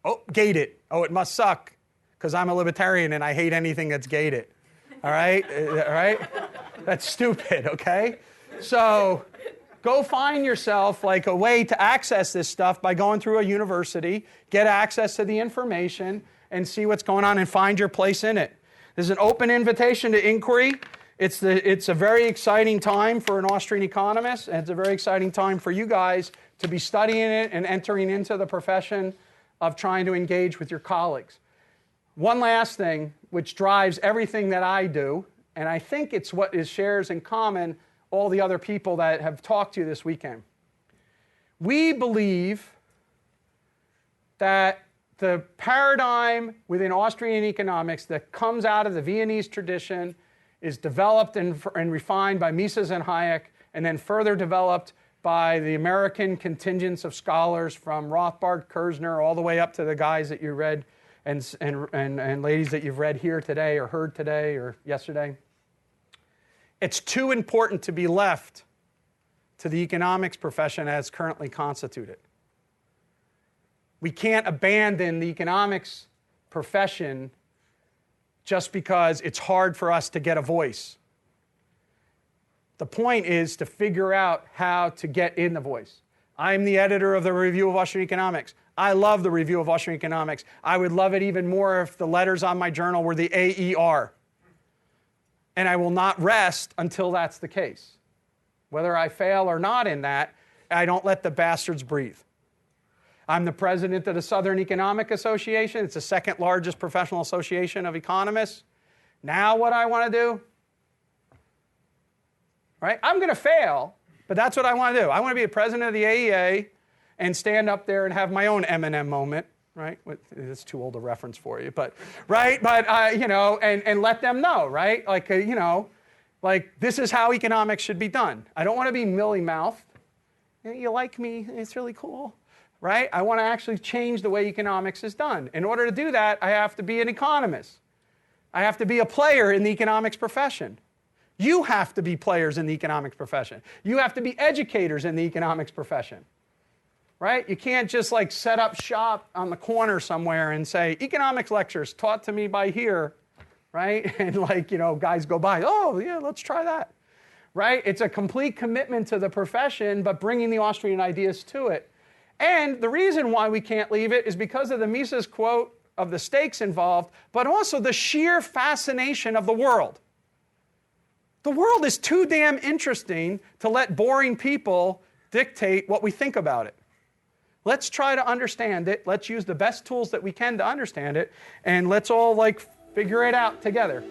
Oh, gated. Oh, it must suck because I'm a libertarian and I hate anything that's gated. All right? All right? That's stupid, okay? So go find yourself like a way to access this stuff by going through a university, get access to the information, and see what's going on and find your place in it. There's an open invitation to inquiry. It's a very exciting time for an Austrian economist, and it's a very exciting time for you guys to be studying it and entering into the profession of trying to engage with your colleagues. One last thing, which drives everything that I do, and I think it's what shares in common all the other people that have talked to you this weekend. We believe that the paradigm within Austrian economics that comes out of the Viennese tradition is developed and refined by Mises and Hayek, and then further developed by the American contingents of scholars from Rothbard, Kerzner, all the way up to the guys that you read and ladies that you've read here today or heard today or yesterday. It's too important to be left to the economics profession as currently constituted. We can't abandon the economics profession just because it's hard for us to get a voice. The point is to figure out how to get in the voice. I'm the editor of the Review of Austrian Economics. I love the Review of Austrian Economics. I would love it even more if the letters on my journal were the AER. And I will not rest until that's the case. Whether I fail or not in that, I don't let the bastards breathe. I'm the president of the Southern Economic Association. It's the second largest professional association of economists. Now what I want to do, right? I'm going to fail, but that's what I want to do. I want to be a president of the AEA and stand up there and have my own M&M moment, right? It's too old a reference for you, but, right? But, you know, and let them know, right? Like, you know, like this is how economics should be done. I don't want to be mealy-mouthed. You like me, it's really cool. Right? I want to actually change the way economics is done. In order to do that, I have to be an economist. I have to be a player in the economics profession. You have to be players in the economics profession. You have to be educators in the economics profession. Right? You can't just like set up shop on the corner somewhere and say, economics lectures taught to me by here, right? And like, you know, guys go by, oh yeah, let's try that. Right? It's a complete commitment to the profession, but bringing the Austrian ideas to it. And the reason why we can't leave it is because of the Mises quote of the stakes involved, but also the sheer fascination of the world. The world is too damn interesting to let boring people dictate what we think about it. Let's try to understand it. Let's use the best tools that we can to understand it, and let's all like figure it out together.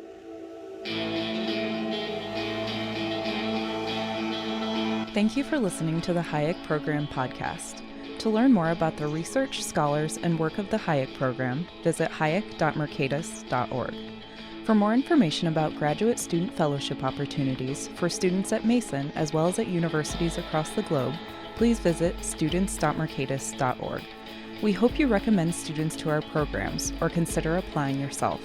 Thank you for listening to the Hayek Program podcast. To learn more about the research, scholars, and work of the Hayek Program, visit hayek.mercatus.org. For more information about graduate student fellowship opportunities for students at Mason as well as at universities across the globe, please visit students.mercatus.org. We hope you recommend students to our programs or consider applying yourself.